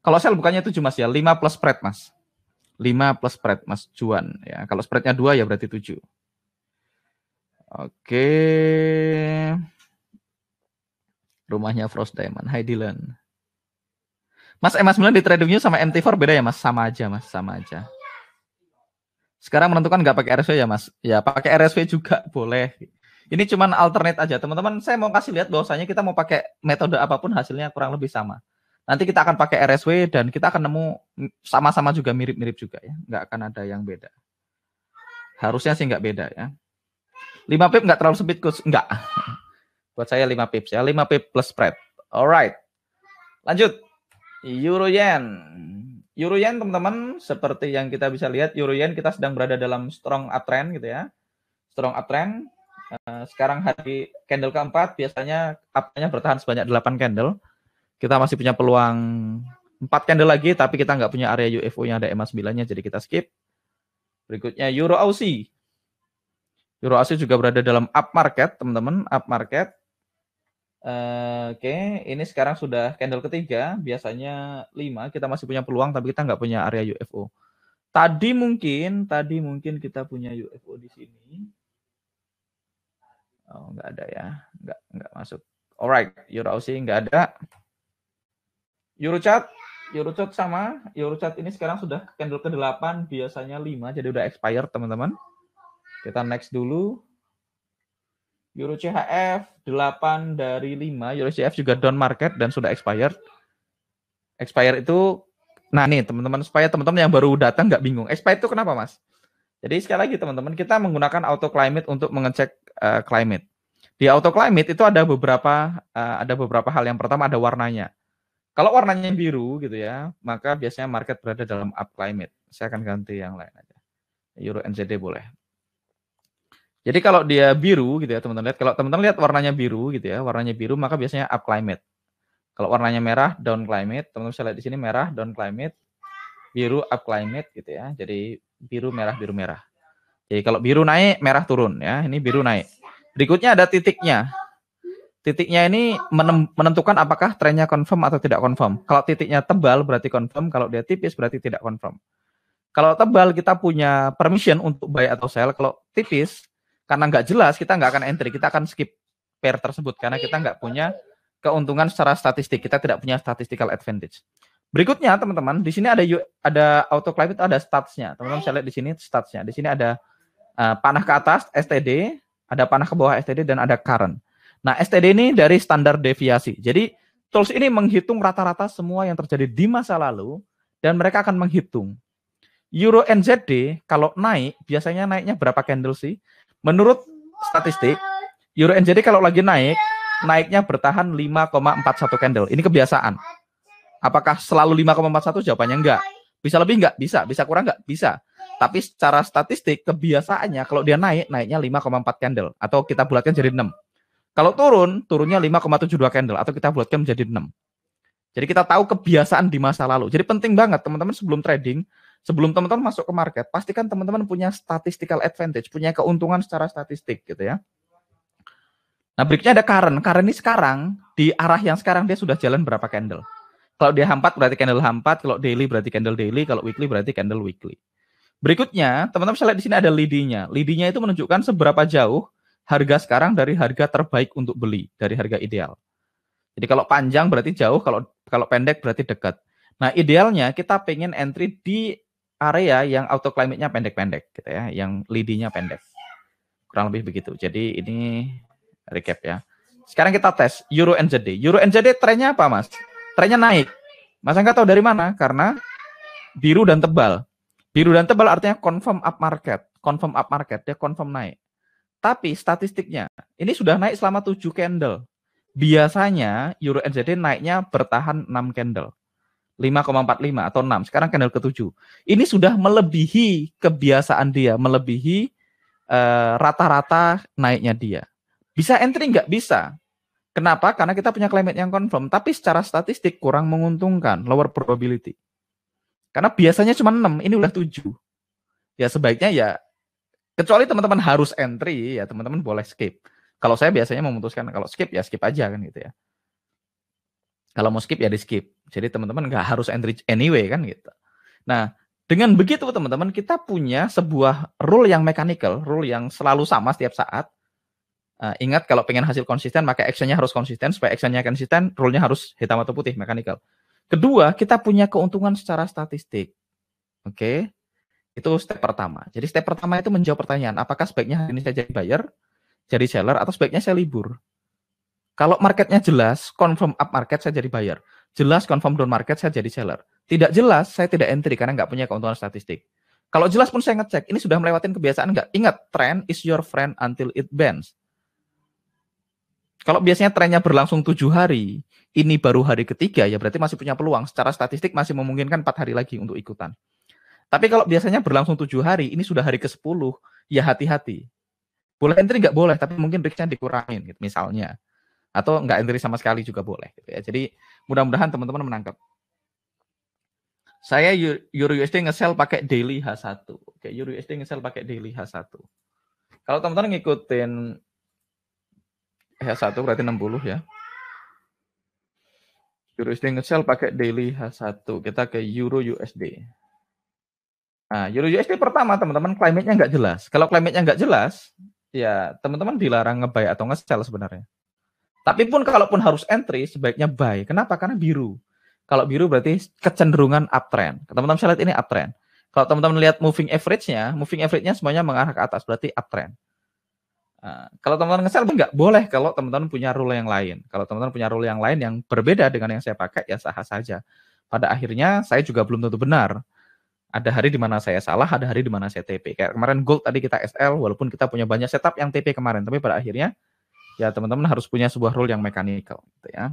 Kalau sell bukannya 7, Mas ya, 5 plus spread, Mas. 5 plus spread, Mas Juan. Ya, kalau spreadnya 2 ya berarti 7. Oke. Rumahnya Frost Diamond. Hai Dylan. Mas, EMA 9 di Trading View sama MT4 beda ya, Mas? Sama aja, Mas. Sama aja. Sekarang menentukan nggak pakai RSV ya, Mas? Ya, pakai RSV juga boleh. Ini cuman alternate aja. Teman-teman, saya mau kasih lihat bahwasanya kita mau pakai metode apapun hasilnya kurang lebih sama. Nanti kita akan pakai RSV dan kita akan nemu sama-sama juga mirip-mirip juga ya. Nggak akan ada yang beda. Harusnya sih nggak beda ya. 5 pip nggak terlalu sempit, Coach? Nggak. Buat saya 5 pips ya. 5 pip plus spread. Alright. Lanjut. Euro Yen. Euro Yen, teman-teman, seperti yang kita bisa lihat, Euro Yen kita sedang berada dalam strong uptrend gitu ya. Strong uptrend. Sekarang hari candle keempat, biasanya up-nya bertahan sebanyak 8 candle. Kita masih punya peluang 4 candle lagi, tapi kita nggak punya area UFO yang ada EMA 9-nya, jadi kita skip. Berikutnya Euro Aussie. Euro Aussie juga berada dalam up market, teman-teman, up market. Oke, ini sekarang sudah candle ketiga, biasanya 5, kita masih punya peluang, tapi kita nggak punya area UFO. Tadi mungkin kita punya UFO di sini. Oh, nggak ada ya, nggak masuk. Alright, Euro Aussie nggak ada. Eurochat sama. Eurochat ini sekarang sudah candle ke-8, biasanya 5, jadi udah expired, teman-teman. Kita next dulu. Euro CHF 8 dari 5. Euro CHF juga down market dan sudah expired. Expired itu, nah nih teman-teman, supaya teman-teman yang baru datang nggak bingung. Expired itu kenapa, Mas? Jadi sekali lagi teman-teman, kita menggunakan auto climate untuk mengecek climate. Di auto climate itu ada beberapa hal. Yang pertama ada warnanya. Kalau warnanya biru gitu ya, maka biasanya market berada dalam up climate. Saya akan ganti yang lain aja. Euro NZD boleh. Jadi kalau dia biru gitu ya, teman-teman lihat, kalau teman-teman lihat warnanya biru gitu ya, warnanya biru maka biasanya up climate. Kalau warnanya merah down climate, teman-teman bisa lihat di sini merah down climate, biru up climate gitu ya. Jadi biru merah biru merah. Jadi kalau biru naik, merah turun ya. Ini biru naik. Berikutnya ada titiknya. Titiknya ini menentukan apakah trennya confirm atau tidak confirm. Kalau titiknya tebal berarti confirm, kalau dia tipis berarti tidak confirm. Kalau tebal kita punya permission untuk buy atau sell. Kalau tipis, karena nggak jelas kita nggak akan entry, kita akan skip pair tersebut karena kita nggak punya keuntungan secara statistik, kita tidak punya statistical advantage. Berikutnya teman-teman, di sini ada auto climate, ada statsnya. Teman-teman bisa lihat di sini statsnya. Di sini ada panah ke atas STD, ada panah ke bawah STD dan ada current. Nah, STD ini dari standar deviasi. Jadi, tools ini menghitung rata-rata semua yang terjadi di masa lalu dan mereka akan menghitung. Euro NZD kalau naik, biasanya naiknya berapa candle sih? Menurut statistik, Euro NZD kalau lagi naik, naiknya bertahan 5,41 candle. Ini kebiasaan. Apakah selalu 5,41? Jawabannya enggak. Bisa lebih enggak? Bisa. Bisa kurang enggak? Bisa. Tapi secara statistik, kebiasaannya kalau dia naik, naiknya 5,4 candle. Atau kita bulatkan jadi 6. Kalau turun, turunnya 5,72 candle. Atau kita bulatkan menjadi 6. Jadi kita tahu kebiasaan di masa lalu. Jadi penting banget teman-teman sebelum trading, sebelum teman-teman masuk ke market, pastikan teman-teman punya statistical advantage, punya keuntungan secara statistik gitu ya. Nah, berikutnya ada current. Current ini sekarang, di arah yang sekarang dia sudah jalan berapa candle. Kalau dia H4 berarti candle H4, kalau daily berarti candle daily, kalau weekly berarti candle weekly. Berikutnya, teman-teman bisa lihat di sini ada leading-nya. Leading-nya itu menunjukkan seberapa jauh harga sekarang dari harga terbaik untuk beli, dari harga ideal. Jadi kalau panjang berarti jauh, kalau pendek berarti dekat. Nah, idealnya kita pengen entry di area yang auto climate-nya pendek-pendek gitu ya, yang leading-nya pendek. Kurang lebih begitu. Jadi ini recap ya. Sekarang kita tes Euro NZD. Euro NZD trennya apa, Mas? Trennya naik. Mas Angga tahu dari mana? Karena biru dan tebal. Biru dan tebal artinya confirm up market. Confirm up market, dia confirm naik. Tapi statistiknya, ini sudah naik selama 7 candle. Biasanya Euro NZD naiknya bertahan 6 candle. 5,45 atau 6. Sekarang candle ke-7. Ini sudah melebihi kebiasaan dia, melebihi rata-rata naiknya dia. Bisa entry nggak? Bisa. Kenapa? Karena kita punya climate yang confirm, tapi secara statistik kurang menguntungkan, lower probability. Karena biasanya cuma 6, ini udah 7. Ya sebaiknya ya, kecuali teman-teman harus entry, ya teman-teman boleh skip. Kalau saya biasanya memutuskan, kalau skip ya skip aja kan gitu ya. Kalau mau skip ya di skip. Jadi teman-teman nggak harus entry anyway kan gitu. Nah, dengan begitu teman-teman kita punya sebuah rule yang mechanical, rule yang selalu sama setiap saat. Ingat kalau pengen hasil konsisten maka actionnya harus konsisten, supaya actionnya konsisten, rule-nya harus hitam atau putih, mechanical. Kedua, kita punya keuntungan secara statistik. Oke. Itu step pertama. Jadi step pertama itu menjawab pertanyaan, apakah sebaiknya hari ini saya jadi buyer, jadi seller, atau sebaiknya saya libur? Kalau marketnya jelas, confirm up market saya jadi buyer. Jelas confirm down market saya jadi seller. Tidak jelas, saya tidak entry karena nggak punya keuntungan statistik. Kalau jelas pun saya ngecek, ini sudah melewatin kebiasaan nggak? Ingat, trend is your friend until it bends. Kalau biasanya trennya berlangsung 7 hari, ini baru hari ketiga, ya berarti masih punya peluang. Secara statistik masih memungkinkan 4 hari lagi untuk ikutan. Tapi kalau biasanya berlangsung 7 hari, ini sudah hari ke-10, ya hati-hati. Boleh entry nggak boleh, tapi mungkin risknya dikurangin, gitu, misalnya. Atau nggak entry sama sekali juga boleh. Gitu ya. Jadi mudah-mudahan teman-teman menangkap. Saya Euro USD nge-sell pakai daily H1. Oke, Euro USD nge-sell pakai daily H1. Kalau teman-teman ngikutin H1 berarti 60 ya. Euro USD nge-sell pakai daily H1. Kita ke Euro USD. Nah, Euro USD pertama teman-teman climate-nya nggak jelas. Kalau climate-nya nggak jelas, ya teman-teman dilarang nge-buy atau nge-sell sebenarnya. Tapi pun kalaupun harus entry, sebaiknya buy. Kenapa? Karena biru. Kalau biru berarti kecenderungan uptrend. Teman-teman bisa lihat ini uptrend. Kalau teman-teman lihat moving average-nya semuanya mengarah ke atas, berarti uptrend. Nah, kalau teman-teman nge-sell nggak boleh kalau teman-teman punya rule yang lain. Kalau teman-teman punya rule yang lain yang berbeda dengan yang saya pakai, ya sah saja. Pada akhirnya saya juga belum tentu benar. Ada hari di mana saya salah, ada hari di mana saya TP. Kayak kemarin gold tadi kita SL, walaupun kita punya banyak setup yang TP kemarin, tapi pada akhirnya ya teman-teman harus punya sebuah rule yang mechanical gitu ya.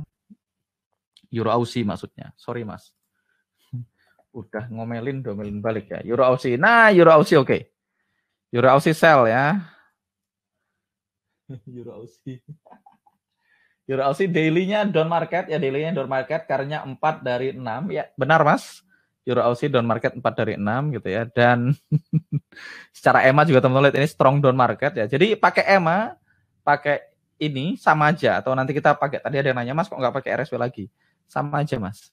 Euro Aussie maksudnya. Sorry Mas. Udah ngomelin balik ya. Euro Aussie. Nah, Euro Aussie oke. Euro Aussie sell ya. Euro Aussie. Euro Aussie daily-nya down market ya, daily-nya down market karena 4 dari 6 ya. Benar, Mas. Euro Aussie down market 4 dari 6 gitu ya. Dan secara EMA juga teman-teman lihat ini strong down market ya. Jadi pakai EMA, pakai ini sama aja atau nanti kita pakai, tadi ada yang nanya, Mas kok nggak pakai RSW lagi? Sama aja, Mas.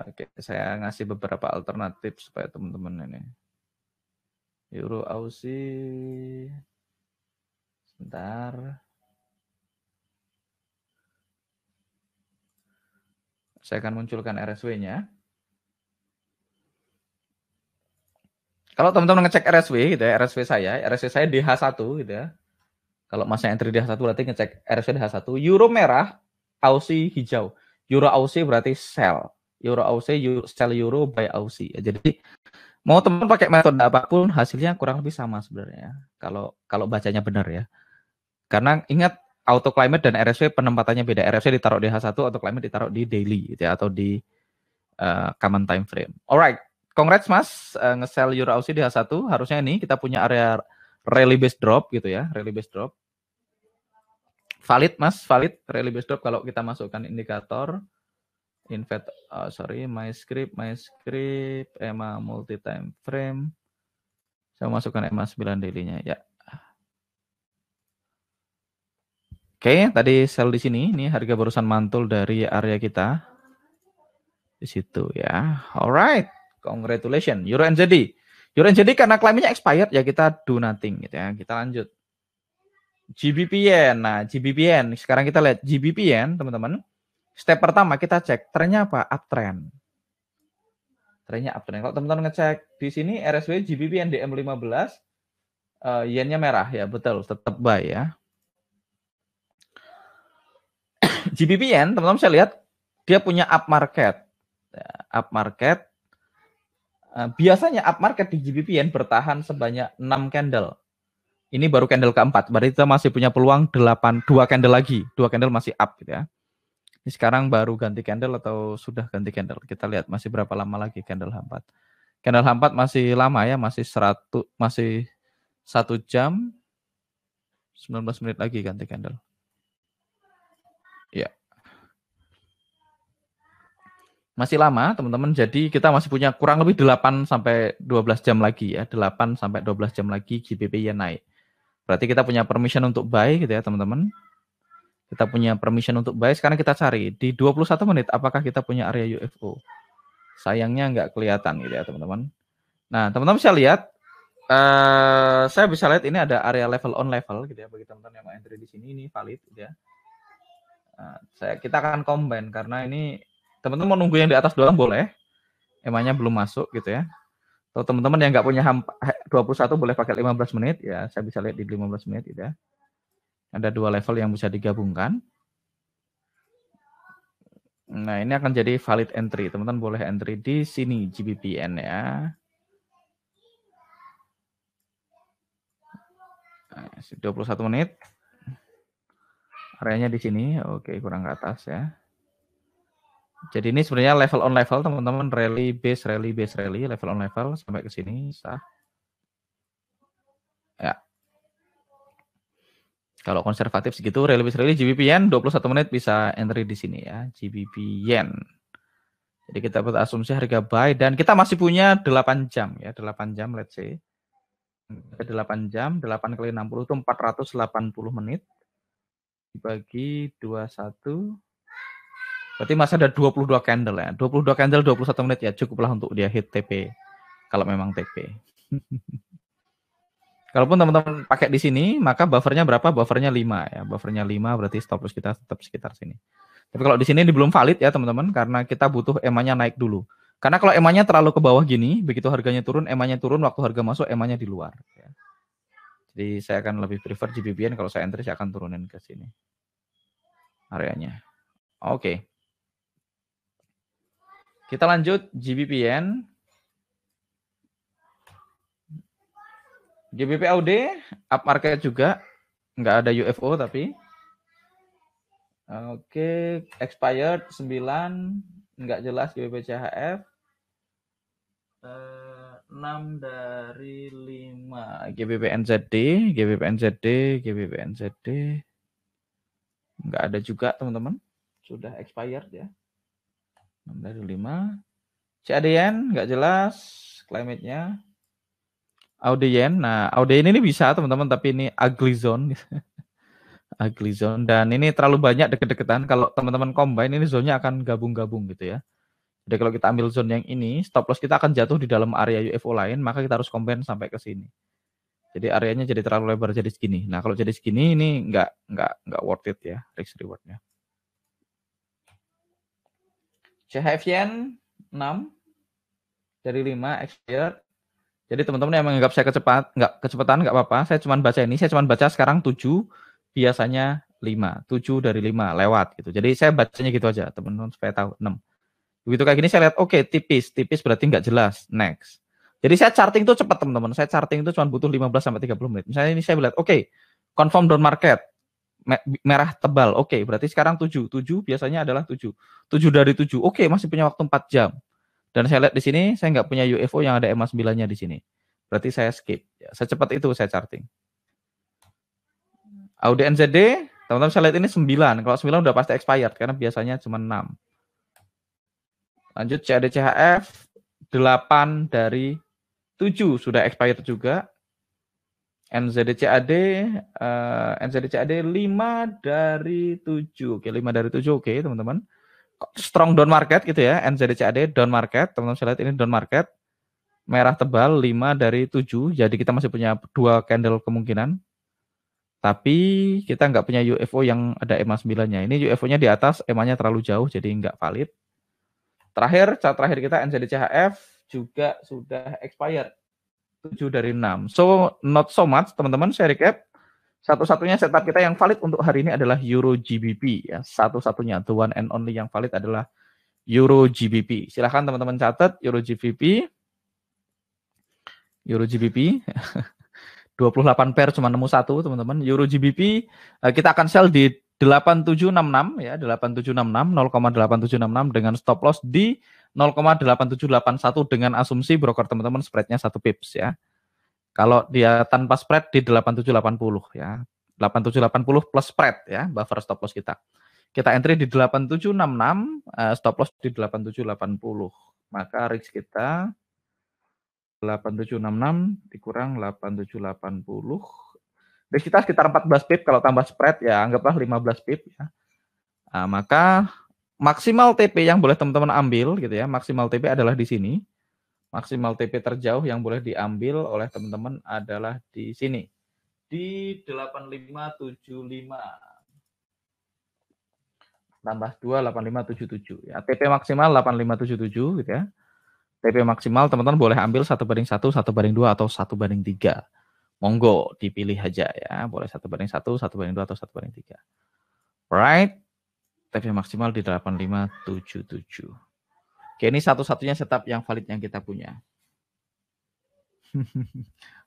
Oke, saya ngasih beberapa alternatif supaya teman-teman ini. Euro Aussie sebentar. Saya akan munculkan RSW-nya. Kalau teman-teman ngecek RSW gitu ya, RSW saya DH1 gitu ya. Kalau masnya entry DH1 berarti ngecek RSW DH1. Euro merah, Aussie hijau. Euro Aussie berarti sell. Euro Aussie, sell Euro, buy Aussie. Jadi mau teman pakai metode apapun hasilnya kurang lebih sama sebenarnya. Kalau bacanya benar ya. Karena ingat auto climate dan RSW penempatannya beda. RSW ditaruh di H1, auto climate ditaruh di daily gitu ya, atau di common time frame. Alright, congrats Mas, nge-sell Euro Aussie di H1. Harusnya ini kita punya area rally base drop gitu ya, rally base drop. Valid Mas, valid rally base drop kalau kita masukkan indikator invert, my script, EMA multi time frame. Saya masukkan EMA 9 daily-nya ya. Oke, tadi sell di sini, ini harga barusan mantul dari area kita. Di situ ya. Alright, congratulations. Euro NZD. Euro NZD karena klaimnya expired ya kita do nothing gitu ya. Kita lanjut. GBP Yen. Nah, GBP Yen. Sekarang kita lihat GBP Yen, teman-teman. Step pertama kita cek trennya apa? Uptrend. Trennya uptrend. Kalau teman-teman ngecek di sini RSW GBP Yen DM15, Yennya merah ya, betul, tetap buy ya. GBP Yen, teman-teman saya lihat dia punya up market. Up market. Biasanya up market di GBP Yen bertahan sebanyak 6 candle. Ini baru candle keempat, berarti kita masih punya peluang 2 candle lagi. 2 candle masih up gitu ya. Ini sekarang baru ganti candle atau sudah ganti candle. Kita lihat masih berapa lama lagi candle H4. Candle H4 masih lama ya, masih 1 jam 19 menit lagi ganti candle. Ya. Masih lama, teman-teman. Jadi kita masih punya kurang lebih 8 sampai 12 jam lagi ya. 8 sampai 12 jam lagi GBP Yen naik. Berarti kita punya permission untuk buy gitu ya, teman-teman. Kita punya permission untuk buy. Sekarang kita cari di 21 menit apakah kita punya area UFO. Sayangnya nggak kelihatan gitu ya, teman-teman. Nah, teman-teman bisa lihat, saya bisa lihat ini ada area level on level gitu ya, bagi teman-teman yang mau entry di sini, ini valid gitu ya. Nah, kita akan combine karena ini teman-teman mau nunggu yang di atas doang boleh, emangnya belum masuk gitu ya. Atau teman-teman yang nggak punya 21 boleh pakai 15 menit ya, saya bisa lihat di 15 menit gitu ya. Ada 2 level yang bisa digabungkan. Nah, ini akan jadi valid entry. Teman-teman boleh entry di sini GBP Yen ya. Nah, 21 menit. Areanya di sini. Oke, kurang ke atas ya. Jadi ini sebenarnya level on level, teman-teman. Rally base, level on level sampai ke sini sah. Ya. Kalau konservatif segitu, rally base GBP Yen 21 menit bisa entry di sini ya, GBP Yen. Jadi kita berasumsi harga buy dan kita masih punya 8 jam ya, 8 jam let's say. 8 jam, 8 kali 60 itu 480 menit. Dibagi 21. Berarti masih ada 22 candle ya. 22 candle 21 menit ya, cukuplah untuk dia hit TP. Kalau memang TP. Kalaupun teman-teman pakai di sini, maka buffernya berapa? Buffernya 5 ya. Buffernya 5 berarti stop loss kita tetap sekitar sini. Tapi kalau di sini belum valid ya teman-teman, karena kita butuh EMA-nya naik dulu. Karena kalau EMA-nya terlalu ke bawah gini, begitu harganya turun, EMA-nya turun, waktu harga masuk, EMA-nya di luar. Ya. Jadi saya akan lebih prefer GBP Yen, kalau saya entry saya akan turunin ke sini. Areanya. Oke. Kita lanjut GBP Yen. GBP AUD, up market juga. Nggak ada UFO tapi. Oke, expired 9, nggak jelas GBP CHF. 6 dari 5. GBP NZD. Nggak ada juga teman-teman. Sudah expired ya. 6 dari 5. CAD-yen nggak jelas. Climate-nya. AUD-yen. Nah, AUD-yen ini bisa teman-teman, tapi ini ugly zone. Ugly zone. Dan ini terlalu banyak deket-deketan. Kalau teman-teman combine, ini zone-nya akan gabung-gabung gitu ya. Jadi kalau kita ambil zone yang ini, stop loss kita akan jatuh di dalam area UFO lain, maka kita harus combine sampai ke sini. Jadi areanya jadi terlalu lebar jadi segini. Nah, kalau jadi segini ini nggak worth it ya, risk rewardnya. CHF yen 6 dari 5 expired. Jadi teman-teman yang menganggap saya kecepatan nggak apa-apa. Saya cuma baca ini, saya cuma baca sekarang 7, biasanya 5. 7 dari 5 lewat gitu. Jadi saya bacanya gitu aja, teman-teman supaya tahu 6. Begitu kayak gini saya lihat oke, tipis berarti nggak jelas. Next. Jadi saya charting itu cepat teman-teman. Saya charting itu cuma butuh 15 sampai 30 menit. Misalnya ini saya lihat oke, confirm down market. Merah tebal. Oke, berarti sekarang 7. 7 biasanya adalah 7. 7 dari 7. Oke, masih punya waktu 4 jam. Dan saya lihat di sini saya nggak punya UFO yang ada EMA 9-nya di sini. Berarti saya skip. Ya, secepat itu saya charting. AUD NZD, teman-teman saya lihat ini 9. Kalau 9 udah pasti expired karena biasanya cuma 6. Lanjut CAD CHF 8 dari 7 sudah expired juga. NZD CAD 5 dari 7. Oke, 5 dari 7 oke, teman-teman. Strong down market gitu ya. NZD CAD down market. Teman-teman saya lihat ini down market. Merah tebal 5 dari 7. Jadi kita masih punya 2 candle kemungkinan. Tapi kita nggak punya UFO yang ada EMA 9-nya. Ini UFO-nya di atas, EMA-nya terlalu jauh jadi nggak valid. Terakhir, chart terakhir kita NZD CHF juga sudah expired. 7 dari 6. So, not so much, teman-teman. Saya recap. Satu-satunya setup kita yang valid untuk hari ini adalah Euro GBP. Ya. Satu-satunya, the one and only yang valid adalah Euro GBP. Silahkan teman-teman catat Euro GBP. Euro GBP. 28 pair cuma nemu satu, teman-teman. Euro GBP, kita akan sell di 8766 ya, 8766, 0,8766 dengan stop loss di 0,8781 dengan asumsi broker teman-teman spreadnya 1 pips ya. Kalau dia tanpa spread di 8780 ya. 8780 plus spread ya, buffer stop loss kita. Kita entry di 8766, stop loss di 8780. Maka risk kita 8766 dikurang 8780. Risk kita sekitar 14 pip, kalau tambah spread ya anggaplah 15 pip ya. Nah, maka maksimal TP yang boleh teman-teman ambil gitu ya, maksimal TP adalah di sini. Maksimal TP terjauh yang boleh diambil oleh teman-teman adalah di sini. Di 8575. Tambah 2, 8577 ya. TP maksimal 8577 gitu ya. TP maksimal teman-teman boleh ambil 1/1, 1/2 atau 1/3. Monggo dipilih aja ya. Boleh 1/1, 1/2 atau 1/3. Right? TP maksimal di 8577. Oke, ini satu-satunya setup yang valid yang kita punya.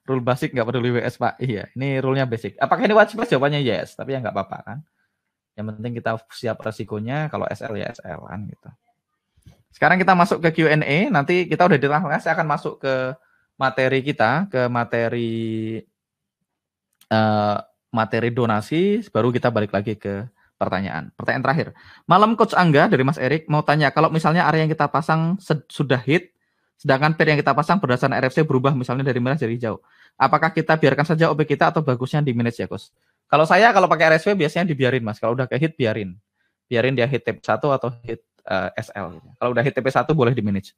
Rule basic nggak peduli WS Pak. Iya, ini rule-nya basic. Apakah ini wajib? Jawabannya yes, tapi ya nggak apa-apa kan. Yang penting kita siap resikonya, kalau SL ya SL kan gitu. Sekarang kita masuk ke Q&A, nanti kita udah di tengah-tengah, saya akan masuk ke materi kita, ke materi donasi, baru kita balik lagi ke pertanyaan. Pertanyaan terakhir. Malam Coach Angga dari Mas Erik mau tanya, kalau misalnya area yang kita pasang sudah hit, sedangkan pair yang kita pasang berdasarkan RFC berubah misalnya dari merah jadi hijau, apakah kita biarkan saja OP kita atau bagusnya di manage ya Coach? Kalau saya kalau pakai RSV biasanya dibiarin Mas, kalau udah ke hit biarin dia hit TP1 atau hit SL. Gitu. Kalau udah hit TP1 boleh di manage.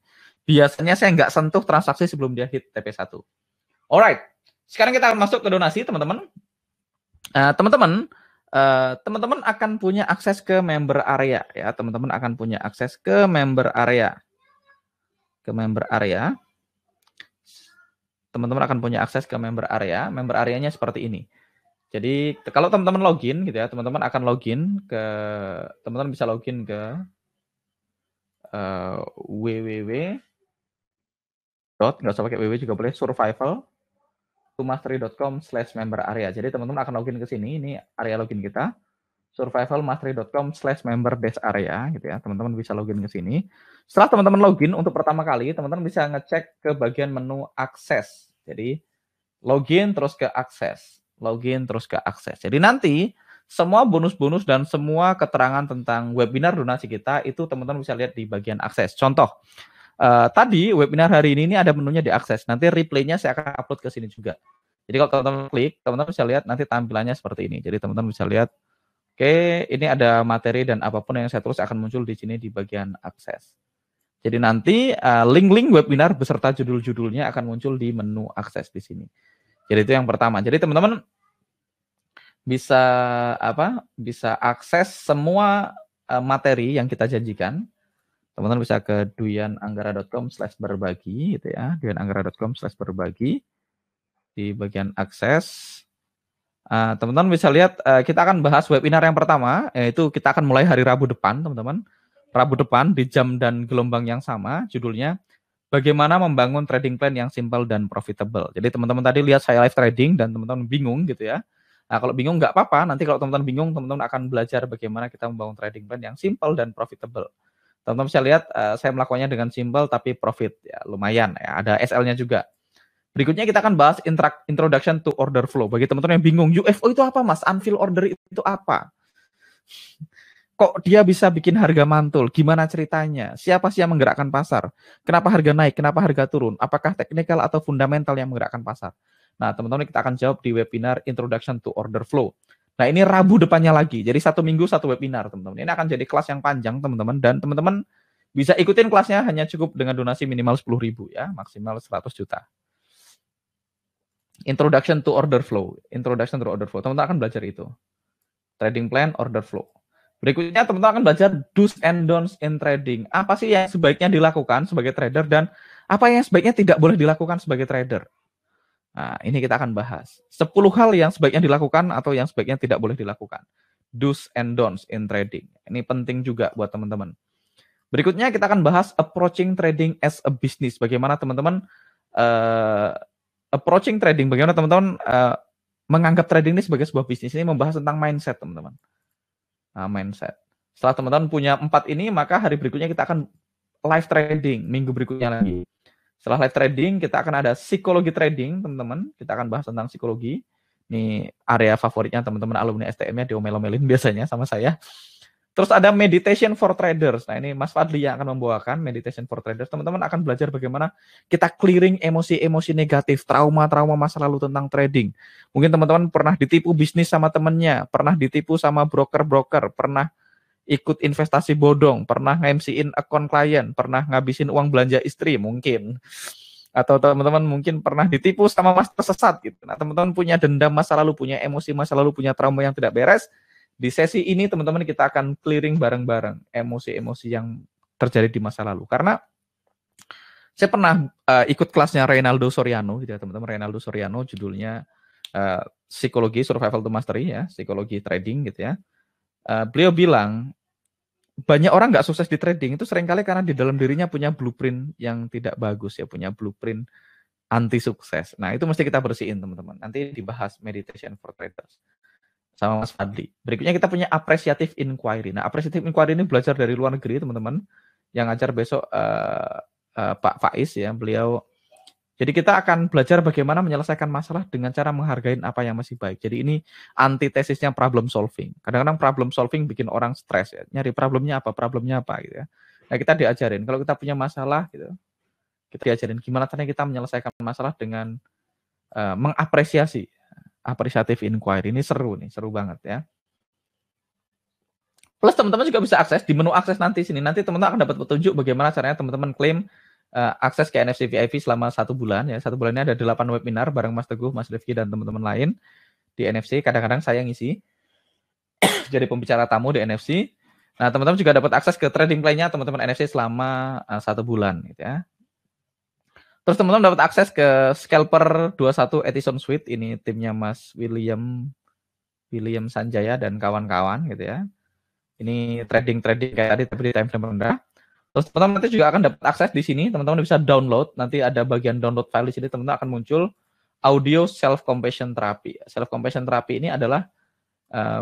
Biasanya saya nggak sentuh transaksi sebelum dia hit TP1. Alright, sekarang kita akan masuk ke donasi teman-teman. Teman-teman akan punya akses ke member area ya. Teman-teman akan punya akses ke member area. Teman-teman akan punya akses ke member area. Member areanya seperti ini. Jadi kalau teman-teman login gitu ya, teman-teman akan login ke, teman-teman bisa login ke nggak usah pakai www juga boleh, survival-mastery.com/member area. Jadi teman-teman akan login ke sini, ini area login kita, survival-mastery.com/member-area gitu ya. Teman-teman bisa login ke sini. Setelah teman-teman login untuk pertama kali, teman-teman bisa ngecek ke bagian menu akses. Jadi login terus ke akses. Login terus ke akses. Jadi nanti semua bonus-bonus dan semua keterangan tentang webinar donasi kita itu teman-teman bisa lihat di bagian akses. Contoh, tadi webinar hari ini ada menunya di akses. Nanti replaynya saya akan upload ke sini juga. Jadi kalau teman-teman klik, teman-teman bisa lihat nanti tampilannya seperti ini. Jadi teman-teman bisa lihat, oke, ini ada materi dan apapun yang saya tulis akan muncul di sini di bagian akses. Jadi nanti link-link webinar beserta judul-judulnya akan muncul di menu akses di sini. Jadi itu yang pertama. Jadi teman-teman bisa bisa akses semua materi yang kita janjikan. Teman-teman bisa ke duyananggara.com/berbagi gitu ya, duyananggara.com/berbagi. Di bagian akses, teman-teman bisa lihat kita akan bahas webinar yang pertama, yaitu kita akan mulai hari Rabu depan, teman-teman. Rabu depan di jam dan gelombang yang sama, judulnya bagaimana membangun trading plan yang simple dan profitable. Jadi teman-teman tadi lihat saya live trading dan teman-teman bingung gitu ya. Nah, kalau bingung nggak apa-apa, nanti kalau teman-teman bingung, teman-teman akan belajar bagaimana kita membangun trading plan yang simple dan profitable. Teman-teman bisa lihat saya melakukannya dengan simple tapi profit, ya lumayan ya, ada SL-nya juga. Berikutnya kita akan bahas introduction to order flow. Bagi teman-teman yang bingung, UFO itu apa mas? Unfill order itu apa? Kok dia bisa bikin harga mantul? Gimana ceritanya? Siapa sih yang menggerakkan pasar? Kenapa harga naik? Kenapa harga turun? Apakah teknikal atau fundamental yang menggerakkan pasar? Nah, teman-teman kita akan jawab di webinar Introduction to Order Flow. Nah, ini Rabu depannya lagi. Jadi 1 minggu 1 webinar, teman-teman. Ini akan jadi kelas yang panjang, teman-teman. Dan teman-teman bisa ikutin kelasnya hanya cukup dengan donasi minimal 10.000 ya, maksimal 100 juta. Introduction to Order Flow. Introduction to Order Flow. Teman-teman akan belajar itu. Trading plan, order flow. Berikutnya teman-teman akan belajar do's and don'ts in trading. Apa sih yang sebaiknya dilakukan sebagai trader dan apa yang sebaiknya tidak boleh dilakukan sebagai trader. Nah, ini kita akan bahas. 10 hal yang sebaiknya dilakukan atau yang sebaiknya tidak boleh dilakukan. Do's and don'ts in trading. Ini penting juga buat teman-teman. Berikutnya kita akan bahas approaching trading as a business. Bagaimana teman-teman approaching trading, bagaimana teman-teman menganggap trading ini sebagai sebuah bisnis. Ini membahas tentang mindset, teman-teman. Nah, mindset. Setelah teman-teman punya 4 ini, maka hari berikutnya kita akan live trading, minggu berikutnya lagi. Setelah live trading, kita akan ada psikologi trading, teman-teman. Kita akan bahas tentang psikologi. Ini area favoritnya teman-teman alumni STM-nya diomel-omelin biasanya sama saya. Terus ada meditation for traders. Nah, ini Mas Fadli yang akan membawakan meditation for traders. Teman-teman akan belajar bagaimana kita clearing emosi-emosi negatif, trauma-trauma masa lalu tentang trading. Mungkin teman-teman pernah ditipu bisnis sama temennya, pernah ditipu sama broker-broker, pernah ikut investasi bodong, pernah nge-MC-in account klien, pernah ngabisin uang belanja istri mungkin. Atau teman-teman mungkin pernah ditipu sama mas tersesat gitu. Nah, teman-teman punya dendam masa lalu, punya emosi masa lalu, punya trauma yang tidak beres. Di sesi ini teman-teman kita akan clearing bareng-bareng emosi-emosi yang terjadi di masa lalu. Karena saya pernah ikut kelasnya Reynaldo Soriano, gitu ya teman-teman. Reynaldo Soriano judulnya Psikologi Survival to Mastery ya, psikologi trading gitu ya. Beliau bilang banyak orang nggak sukses di trading itu seringkali karena di dalam dirinya punya blueprint yang tidak bagus ya, punya blueprint anti sukses. Nah itu mesti kita bersihin teman-teman. Nanti dibahas meditation for traders sama Mas Fadli. Berikutnya kita punya appreciative inquiry. Nah, appreciative inquiry ini belajar dari luar negeri, teman-teman. Yang ngajar besok Pak Faiz ya, beliau. Jadi kita akan belajar bagaimana menyelesaikan masalah dengan cara menghargai apa yang masih baik. Jadi ini antitesisnya problem solving. Kadang-kadang problem solving bikin orang stres ya. Nyari problemnya apa gitu ya. Nah, kita diajarin kalau kita punya masalah gitu. Kita diajarin gimana caranya kita menyelesaikan masalah dengan mengapresiasi. Appreciative inquiry ini seru banget ya. Plus teman-teman juga bisa akses di menu akses nanti sini. Nanti teman-teman akan dapat petunjuk bagaimana caranya teman-teman klaim akses ke NFC VIP selama 1 bulan ya. 1 bulan ini ada 8 webinar bareng Mas Teguh, Mas Rifki dan teman-teman lain di NFC. Kadang-kadang saya ngisi jadi pembicara tamu di NFC. Nah, teman-teman juga dapat akses ke trading plan-nya teman-teman NFC selama 1 bulan gitu ya. Terus teman-teman dapat akses ke Scalper 21 Edison Suite. Ini timnya Mas William Sanjaya dan kawan-kawan gitu ya. Ini trading kayak tadi tapi di time frame rendah. Terus teman-teman nanti juga akan dapat akses di sini. Teman-teman bisa download. Nanti ada bagian download file di sini. Teman-teman akan muncul audio self compassion therapy. Self compassion therapy ini adalah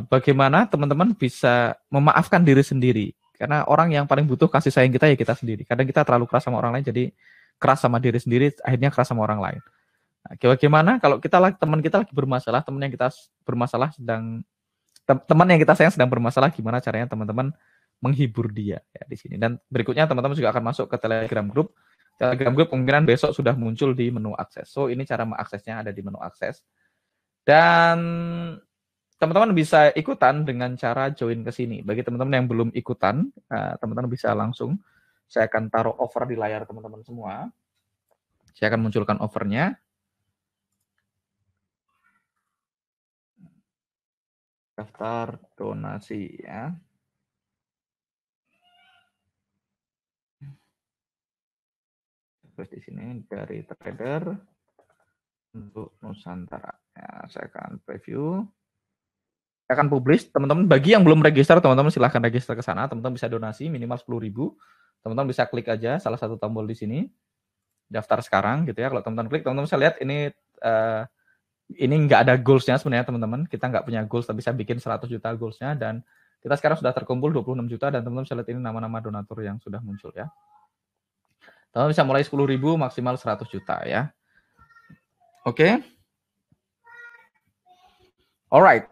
bagaimana teman-teman bisa memaafkan diri sendiri. Karena orang yang paling butuh kasih sayang kita ya kita sendiri. Kadang kita terlalu keras sama orang lain jadi keras sama diri sendiri, akhirnya keras sama orang lain. Nah, bagaimana kalau teman kita lagi bermasalah, teman yang kita bermasalah sedang teman yang kita sayang sedang bermasalah, gimana caranya teman-teman menghibur dia ya di sini. Dan berikutnya teman-teman juga akan masuk ke Telegram Group. Telegram Group kemungkinan besok sudah muncul di menu akses. So ini cara mengaksesnya ada di menu akses. Dan teman-teman bisa ikutan dengan cara join ke sini. Bagi teman-teman yang belum ikutan, teman-teman bisa langsung, saya akan taruh offer di layar teman-teman semua. Saya akan munculkan offernya. Daftar donasi ya. Terus di sini dari trader untuk Nusantara. Ya, saya akan preview. Saya akan publish, teman-teman. Bagi yang belum register, teman-teman silahkan register ke sana. Teman-teman bisa donasi minimal 10.000. Teman-teman bisa klik aja salah satu tombol di sini. Daftar sekarang gitu ya. Kalau teman-teman klik, teman-teman bisa lihat ini nggak ada goals-nya sebenarnya teman-teman. Kita nggak punya goals, tapi saya bikin 100 juta goals-nya. Dan kita sekarang sudah terkumpul 26 juta. Dan teman-teman bisa lihat ini nama-nama donatur yang sudah muncul ya. Teman-teman bisa mulai 10.000 maksimal 100 juta ya. Oke. Alright.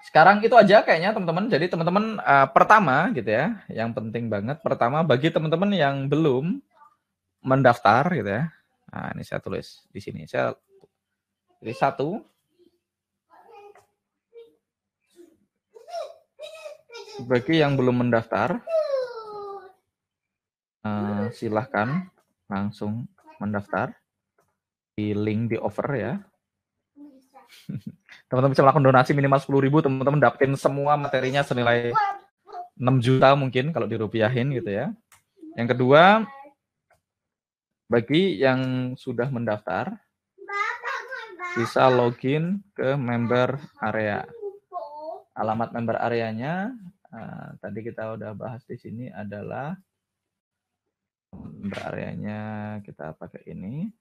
Sekarang itu aja kayaknya teman-teman. Jadi teman-teman pertama gitu ya, yang penting banget. Pertama bagi teman-teman yang belum mendaftar gitu ya. Nah, ini saya tulis di sini. Saya pilih 1. Bagi yang belum mendaftar, silahkan langsung mendaftar di link di offer ya. Teman-teman bisa melakukan donasi minimal 10.000, teman-teman dapetin semua materinya senilai 6 juta mungkin kalau dirupiahin gitu ya. Yang kedua, bagi yang sudah mendaftar, bisa login ke member area. Alamat member areanya, tadi kita udah bahas di sini adalah member areanya kita pakai ini.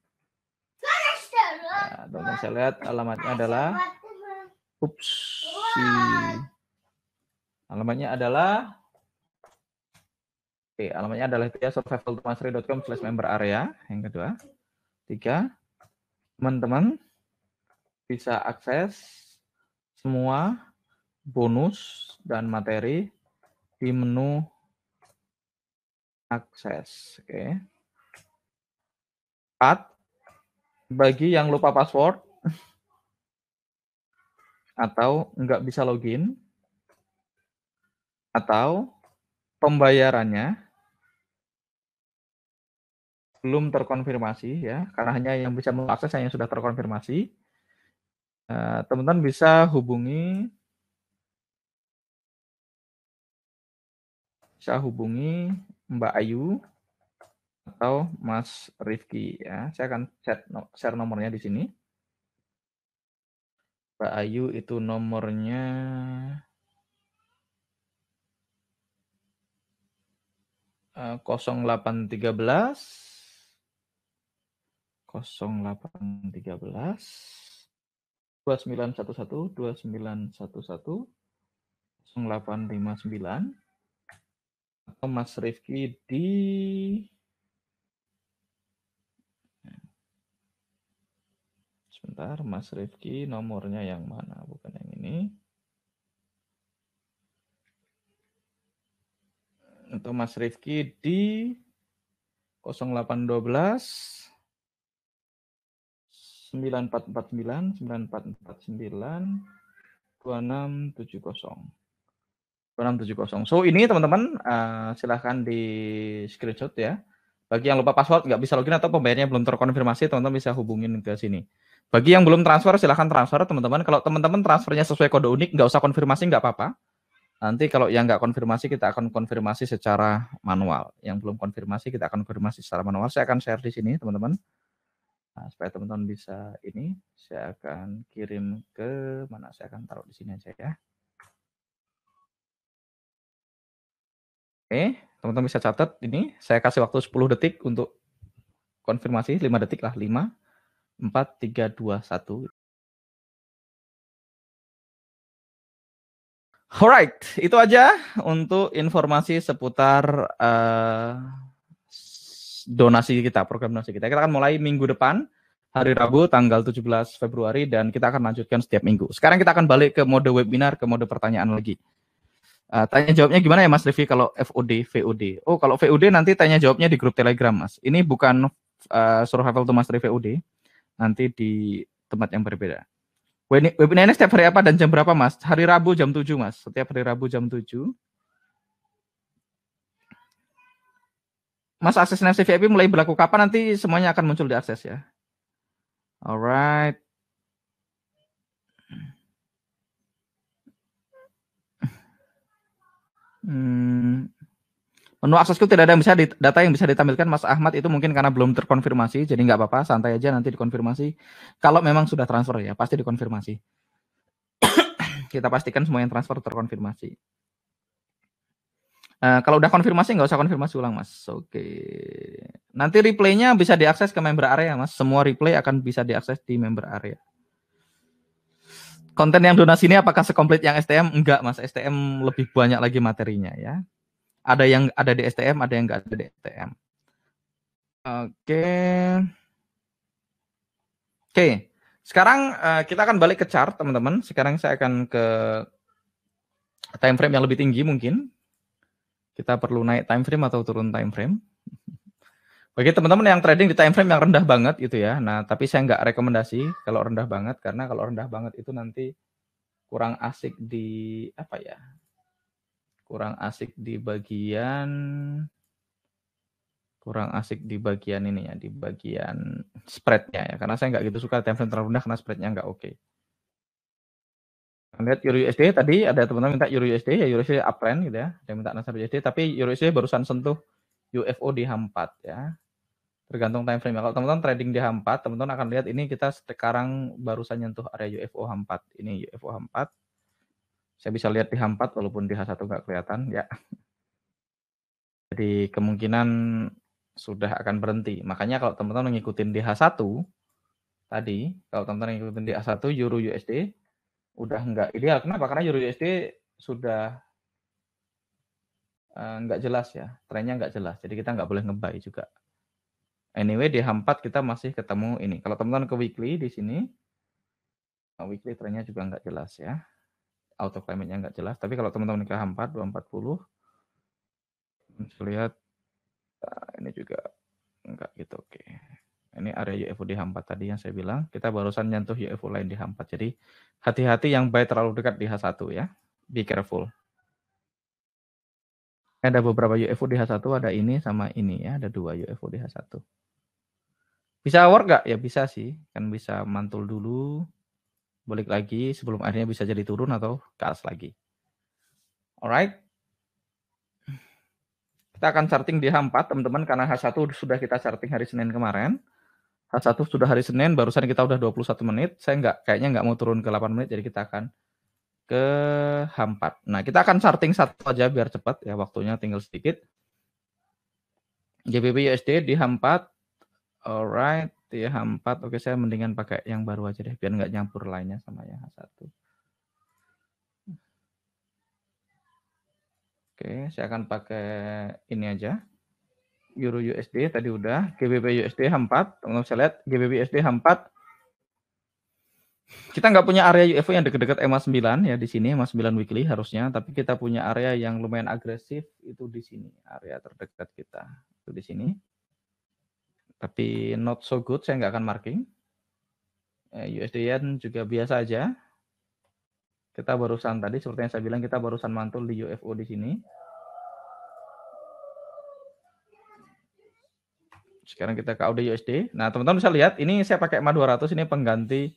Nah, teman-teman saya lihat alamatnya adalah alamatnya adalah alamatnya adalah itu ya, survivaltomastery.com/member area. Yang kedua, 3, teman-teman bisa akses semua bonus dan materi di menu akses. Oke. 4, bagi yang lupa password atau nggak bisa login atau pembayarannya belum terkonfirmasi ya, karena hanya yang bisa mengakses yang sudah terkonfirmasi. Teman-teman bisa hubungi Mbak Ayu atau Mas Rifki ya. Saya akan share nomornya di sini. Mbak Ayu itu nomornya 0813 2911 2911 0859 atau Mas Rifki di sebentar, Mas Rifki nomornya yang mana? Bukan yang ini. Untuk Mas Rifki di 0812 9449 9449 2670. So ini teman-teman silahkan di screenshot ya. Bagi yang lupa password, nggak bisa login atau pembayarannya belum terkonfirmasi, teman-teman bisa hubungin ke sini. Bagi yang belum transfer, silahkan transfer teman-teman. Kalau teman-teman transfernya sesuai kode unik, nggak usah konfirmasi, nggak apa-apa. Nanti kalau yang nggak konfirmasi, kita akan konfirmasi secara manual. Yang belum konfirmasi, kita akan konfirmasi secara manual. Saya akan share di sini teman-teman. Nah, supaya teman-teman bisa ini, saya akan kirim ke mana? Saya akan taruh di sini aja ya. Oke, teman-teman bisa catat ini. Saya kasih waktu 10 detik untuk konfirmasi, 5 detik lah, 5, 4, 3, 2, 1. Alright, itu aja untuk informasi seputar donasi kita, program donasi kita. Kita akan mulai minggu depan. hari Rabu tanggal 17 Februari dan kita akan lanjutkan setiap minggu. Sekarang kita akan balik ke mode webinar, ke mode pertanyaan lagi. Tanya jawabnya gimana ya Mas Rivi kalau FOD, VOD? Oh, kalau VOD nanti tanya jawabnya di grup Telegram, Mas. Ini bukan survival to mastery VOD, nanti di tempat yang berbeda. Webinar ini setiap hari apa dan jam berapa, Mas? Hari Rabu jam 7, Mas. Setiap hari Rabu jam 7. Mas, akses NFC VIP mulai berlaku kapan? Nanti semuanya akan muncul di akses ya. Alright. Menu aksesku tidak ada yang bisa data yang bisa ditampilkan, Mas Ahmad, itu mungkin karena belum terkonfirmasi, jadi nggak apa-apa, santai aja, nanti dikonfirmasi. Kalau memang sudah transfer ya, pasti dikonfirmasi. Kita pastikan semua yang transfer terkonfirmasi. Kalau udah konfirmasi nggak usah konfirmasi ulang, Mas. Oke. Nanti replaynya bisa diakses ke member area, Mas. Semua replay akan bisa diakses di member area. Konten yang donasi ini apakah sekomplit yang STM? Enggak, Mas. STM lebih banyak lagi materinya ya. Ada yang ada di STM, ada yang nggak ada di STM. Oke. Sekarang kita akan balik ke chart, teman-teman. Sekarang saya akan ke time frame yang lebih tinggi mungkin. Kita perlu naik time frame atau turun time frame. Bagi teman-teman yang trading di time frame yang rendah banget gitu ya. Nah, tapi saya nggak rekomendasi kalau rendah banget, karena kalau rendah banget itu nanti kurang asik di apa ya? Kurang asik di bagian ini ya, di bagian spreadnya ya. Karena saya nggak gitu suka time frame terlalu rendah karena spreadnya nggak oke. Lihat Euro USD tadi ada teman-teman minta Euro USD ya, Euro USD uptrend gitu ya, ada minta Nasdaq USD, tapi Euro USD barusan sentuh UFO di H4 ya, tergantung time frame. Kalau teman-teman trading di H4, teman-teman akan lihat ini kita sekarang barusan nyentuh area UFO H4, ini UFO H4, saya bisa lihat di H4 walaupun di H1 nggak kelihatan ya, jadi kemungkinan sudah akan berhenti. Makanya kalau teman-teman ngikutin di H1 tadi, kalau teman-teman ngikutin di H1 Euro USD udah nggak ideal. Kenapa? Karena Euro USD sudah nggak jelas ya, trennya nggak jelas. Jadi kita nggak boleh nge-buy juga. Anyway, di H4 kita masih ketemu ini. Kalau teman-teman ke weekly di sini, weekly trennya juga nggak jelas ya. Auto climate-nya nggak jelas. Tapi kalau teman-teman ke H4, 240, bisa lihat ini juga nggak gitu. Oke. Ini area UFO di H4 tadi yang saya bilang. Kita barusan nyentuh UFO lain di H4. Jadi hati-hati yang buy terlalu dekat di H1 ya. Be careful. Ada beberapa UFO di H1, ada ini sama ini ya. Ada 2 UFO di H1. Bisa work nggak? Ya bisa sih. Kan bisa mantul dulu. Balik lagi sebelum akhirnya bisa jadi turun atau ke atas lagi. Alright. Kita akan charting di H4 teman-teman. Karena H1 sudah kita charting hari Senin kemarin. H1 sudah hari Senin, barusan kita udah 21 menit. Saya kayaknya nggak mau turun ke 8 menit, jadi kita akan ke H4. Nah, kita akan charting satu aja biar cepat ya, waktunya tinggal sedikit. GBP USD di H4. Alright, di H4. Oke, saya mendingan pakai yang baru aja deh, biar nggak nyampur lainnya sama yang H1. Oke, saya akan pakai ini aja. Euro USD tadi udah, GBP USD H4, teman-teman bisa lihat GBP USD H4. Kita nggak punya area UFO yang dekat-dekat EMA 9 ya di sini, EMA 9 weekly harusnya, tapi kita punya area yang lumayan agresif itu di sini, area terdekat kita itu di sini. Tapi not so good, saya nggak akan marking. USD Yen juga biasa aja. Kita barusan tadi seperti yang saya bilang, kita barusan mantul di UFO di sini. Sekarang kita ke AUD USD. Nah, teman-teman bisa lihat, ini saya pakai EMA 200, ini pengganti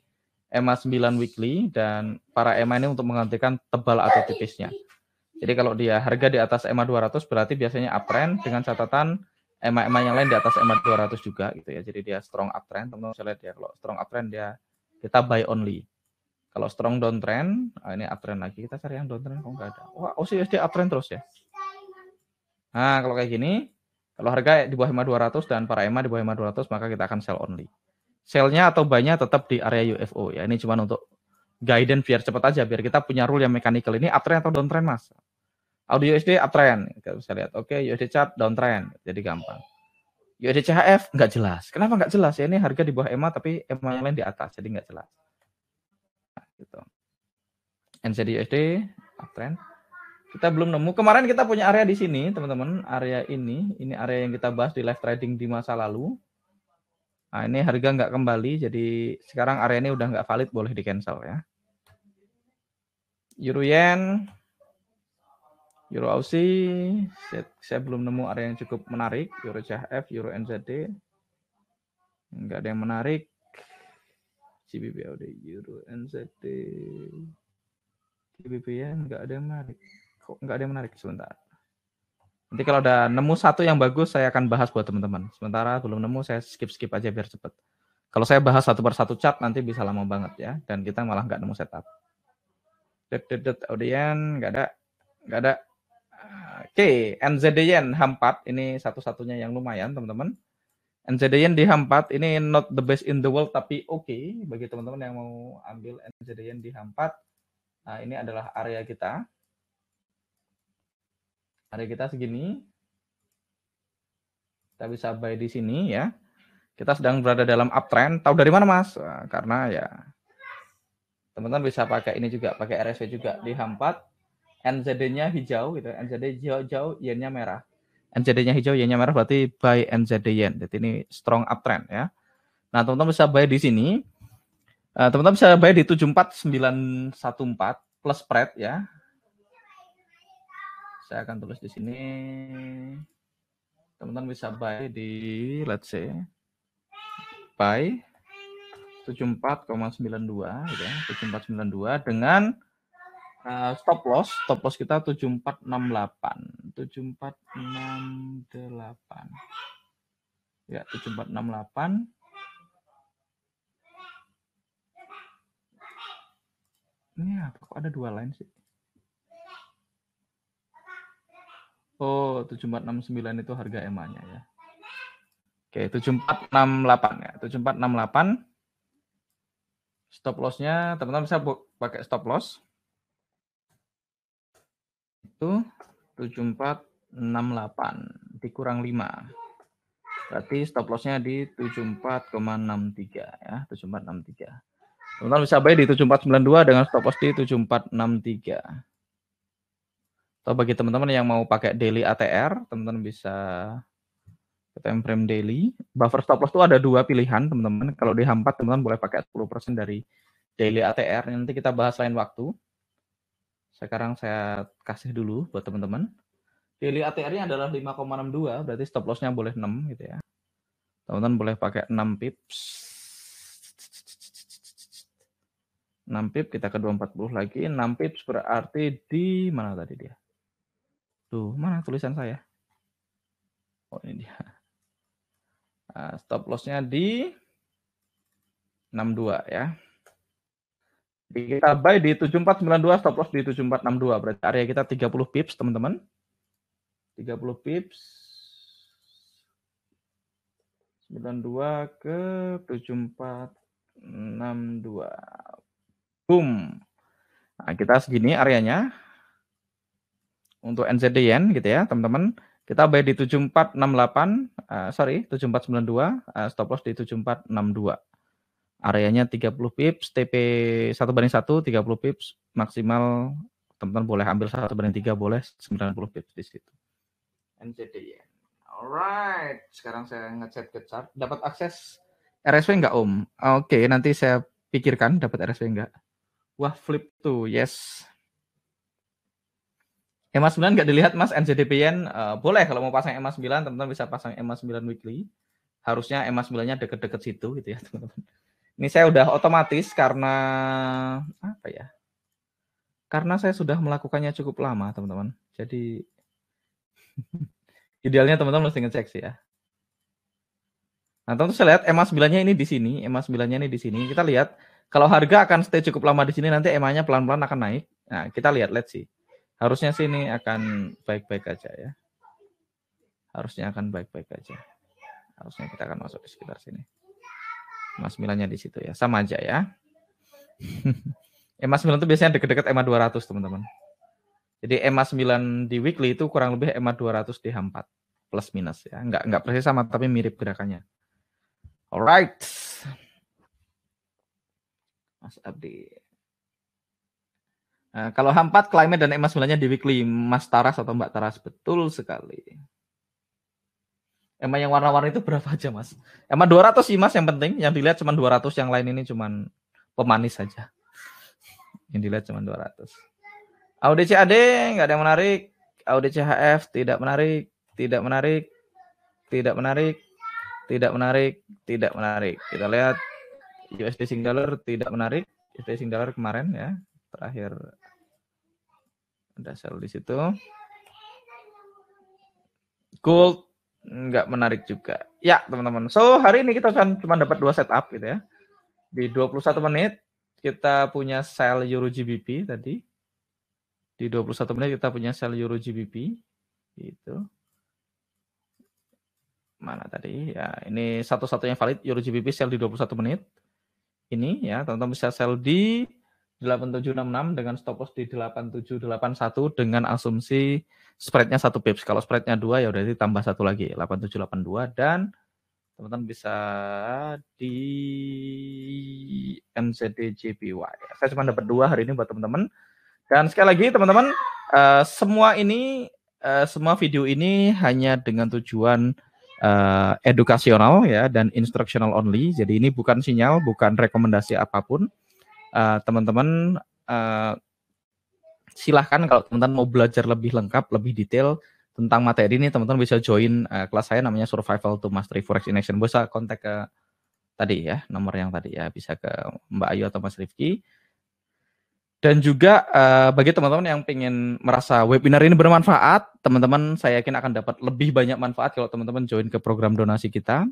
EMA 9 weekly, dan para EMA ini untuk menggantikan tebal atau tipisnya. Jadi kalau dia harga di atas EMA 200 berarti biasanya uptrend, dengan catatan EMA-EMA yang lain di atas EMA 200 juga gitu ya. Jadi dia strong uptrend, teman-teman bisa lihat ya, kalau strong uptrend dia kita buy only. Kalau strong downtrend, ini uptrend lagi, kita cari yang downtrend kok nggak ada. Wah, USD uptrend terus ya. Nah, kalau kayak gini, kalau harga di bawah EMA 200 dan para EMA di bawah EMA 200, maka kita akan sell only. Sell-nya atau buy-nya tetap di area UFO ya. Ini cuma untuk guidance biar cepat aja, biar kita punya rule yang mechanical. Ini uptrend atau downtrend, Mas? Audio USD uptrend, kita bisa lihat. Oke, USD chart downtrend, jadi gampang. USD CHF nggak jelas. Kenapa nggak jelas? Ya ini harga di bawah EMA tapi EMA yang lain di atas, jadi nggak jelas. Nah, gitu. NZD USD uptrend. Kita belum nemu. Kemarin kita punya area di sini, teman-teman. Area ini area yang kita bahas di live trading di masa lalu. Nah, ini harga nggak kembali, jadi sekarang area ini udah nggak valid, boleh di cancel ya. Euro Yen, Euro Aussie, saya belum nemu area yang cukup menarik. Euro CHF, Euro NZD, nggak ada yang menarik. GBP AUD, Euro NZD, GBP Yen, nggak ada yang menarik. Kok nggak ada yang menarik? Sebentar. Nanti kalau ada nemu satu yang bagus, saya akan bahas buat teman-teman. Sementara belum nemu, saya skip aja biar cepet. Kalau saya bahas satu per satu chart, nanti bisa lama banget ya. Dan kita malah nggak nemu setup. Audien, nggak ada. Oke, NZD Yen H4, ini satu-satunya yang lumayan, teman-teman. NZD Yen di H4, ini not the best in the world, tapi oke. Bagi teman-teman yang mau ambil NZD Yen di H4, nah ini adalah area kita. Area kita segini. Kita bisa buy di sini ya. Kita sedang berada dalam uptrend. Tahu dari mana, Mas? Nah, karena ya teman-teman bisa pakai ini juga, pakai RSI juga di H4. NZD-nya hijau gitu. NZD hijau, yen-nya merah. NZD-nya hijau, yen-nya merah berarti buy NZD yen. Jadi ini strong uptrend ya. Nah, teman-teman bisa buy di sini. Teman-teman bisa buy di 74914 plus spread ya. Saya akan tulis di sini. Teman-teman bisa buy di let's say buy 74,92 gitu ya. 7492 dengan stop loss kita 7468. 7468. Ya, 7468. Ini apa? Kok ada dua line sih? Oh, 7469 itu harga EMA-nya ya. Oke, 7468 ya. 7468. Stop loss-nya teman-teman bisa pakai stop loss. Itu 7468 dikurang 5. Berarti stop loss-nya di 74,63 ya, 7463. Teman-teman bisa buy di 7492 dengan stop loss di 7463. Atau bagi teman-teman yang mau pakai daily ATR, teman-teman bisa time frame daily. Buffer stop loss itu ada dua pilihan, teman-teman. Kalau di H4 teman-teman boleh pakai 10% dari daily ATR. Nanti kita bahas lain waktu. Sekarang saya kasih dulu buat teman-teman. Daily ATR-nya adalah 5,62, berarti stop loss-nya boleh 6 gitu ya. Teman-teman boleh pakai 6 pips. 6 pips, kita ke 240 lagi. 6 pips berarti di mana tadi dia? Tuh, mana tulisan saya? Oh, ini dia. Stop loss-nya di 62 ya. Kita buy di 7492, stop loss di 7462. Berarti area kita 30 pips, teman-teman. 30 pips. 92 ke 7462. Boom. Nah, kita segini areanya. Untuk NZD Yen gitu ya, teman-teman. Kita buy di 7468, 7492, stop loss di 7462. Areanya 30 pips, TP 1/1, 30 pips, maksimal teman-teman boleh ambil 1/3, boleh 90 pips di situ. NZD Yen. Alright, sekarang saya ngechat ke chart. Dapat akses RSW nggak Om? Oke, nanti saya pikirkan dapat RSW nggak. Wah, flip tuh, yes. EMA 9 nggak dilihat Mas, NZD Yen boleh kalau mau pasang EMA 9, teman-teman bisa pasang EMA 9 weekly. Harusnya EMA 9-nya deket-deket situ gitu ya, teman-teman. Ini saya udah otomatis karena apa ya? Karena saya sudah melakukannya cukup lama, teman-teman. Jadi idealnya teman-teman mesti ngecek sih ya. Nah, teman-teman saya lihat EMA 9-nya ini di sini, EMA 9-nya ini di sini. Kita lihat kalau harga akan stay cukup lama di sini, nanti EMA-nya pelan-pelan akan naik. Nah, kita lihat, let's see. Harusnya sih ini akan baik-baik aja ya. Harusnya akan baik-baik aja. Harusnya kita akan masuk di sekitar sini. EMA 9-nya di situ ya. Sama aja ya. EMA 9 itu biasanya deket-deket EMA 200, teman-teman. Jadi EMA 9 di weekly itu kurang lebih EMA 200 di H4. plus minus ya. Nggak persis sama tapi mirip gerakannya. Alright. Mas Abdi. Nah, kalau H4 climate dan EMA 9-nya di weekly, Mas Taras atau Mbak Taras, betul sekali. EMA yang warna-warni itu berapa aja, Mas? EMA 200 sih, Mas, yang penting. Yang dilihat cuma 200, yang lain ini cuma pemanis saja. Yang dilihat cuma 200. AUDCAD nggak ada yang menarik. AUDCHF tidak menarik, tidak menarik, tidak menarik, tidak menarik, tidak menarik. Kita lihat USD Sing Dollar tidak menarik. USD Sing Dollar kemarin ya, terakhir ada sell di situ. Gold nggak menarik juga. Ya, teman-teman. So, hari ini kita akan cuma dapat 2 setup gitu ya. Di 21 menit kita punya sell Euro GBP tadi. Di 21 menit kita punya sell Euro GBP. Gitu. Mana tadi? Ya, ini satu-satunya valid Euro GBP sell di 21 menit. Ini ya, teman-teman bisa sell di 8766 dengan stop loss di 8781 dengan asumsi spreadnya 1 pips. Kalau spreadnya 2 ya udah ditambah 1 lagi 8782 dan teman-teman bisa di NZD JPY. Saya cuma dapat 2 hari ini buat teman-teman. Dan sekali lagi teman-teman, semua video ini hanya dengan tujuan edukasional ya dan instructional only. Jadi ini bukan sinyal, bukan rekomendasi apapun. Teman-teman silahkan kalau teman-teman mau belajar lebih lengkap, lebih detail tentang materi ini, teman-teman bisa join kelas saya namanya Survival to Mastery Forex in Action. Bisa kontak ke tadi ya, nomor yang tadi ya, bisa ke Mbak Ayu atau Mas Rifki. Dan juga bagi teman-teman yang ingin merasa webinar ini bermanfaat, teman-teman saya yakin akan dapat lebih banyak manfaat kalau teman-teman join ke program donasi kita.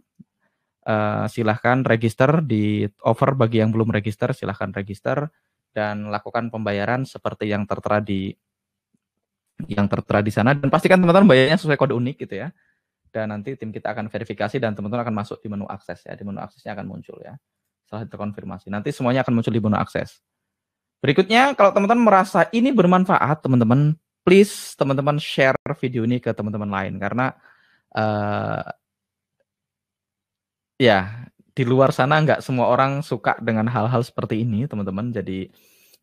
Silahkan register di offer bagi yang belum register, silahkan register dan lakukan pembayaran seperti yang tertera di sana, dan pastikan teman-teman bayarnya sesuai kode unik gitu ya. Dan nanti tim kita akan verifikasi dan teman-teman akan masuk di menu akses ya. Di menu aksesnya akan muncul ya. Setelah terkonfirmasi, nanti semuanya akan muncul di menu akses. Berikutnya, kalau teman-teman merasa ini bermanfaat, teman-teman, please teman-teman share video ini ke teman-teman lain. Karena ya, di luar sana nggak semua orang suka dengan hal-hal seperti ini, teman-teman. Jadi,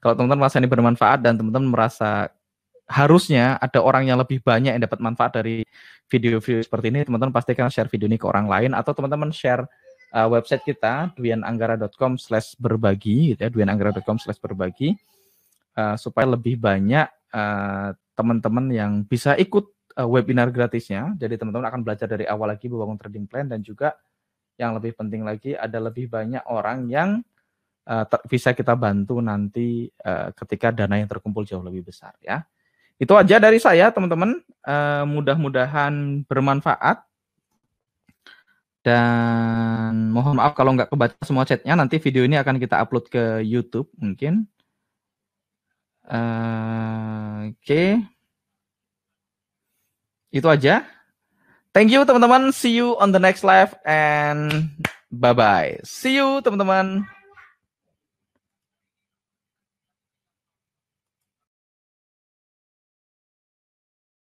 kalau teman-teman merasa ini bermanfaat dan teman-teman merasa harusnya ada orang yang lebih banyak yang dapat manfaat dari video-video seperti ini, teman-teman pastikan share video ini ke orang lain. Atau teman-teman share website kita dwiananggara.com/berbagi gitu ya, dwiananggara.com/berbagi supaya lebih banyak teman-teman yang bisa ikut webinar gratisnya. Jadi teman-teman akan belajar dari awal lagi membangun trading plan, dan juga yang lebih penting lagi ada lebih banyak orang yang bisa kita bantu nanti ketika dana yang terkumpul jauh lebih besar ya. Itu aja dari saya teman-teman, mudah-mudahan bermanfaat. Dan mohon maaf kalau nggak kebaca semua chatnya, nanti video ini akan kita upload ke YouTube mungkin. Oke. Itu aja. Thank you teman-teman. See you on the next live and bye-bye. See you teman-teman.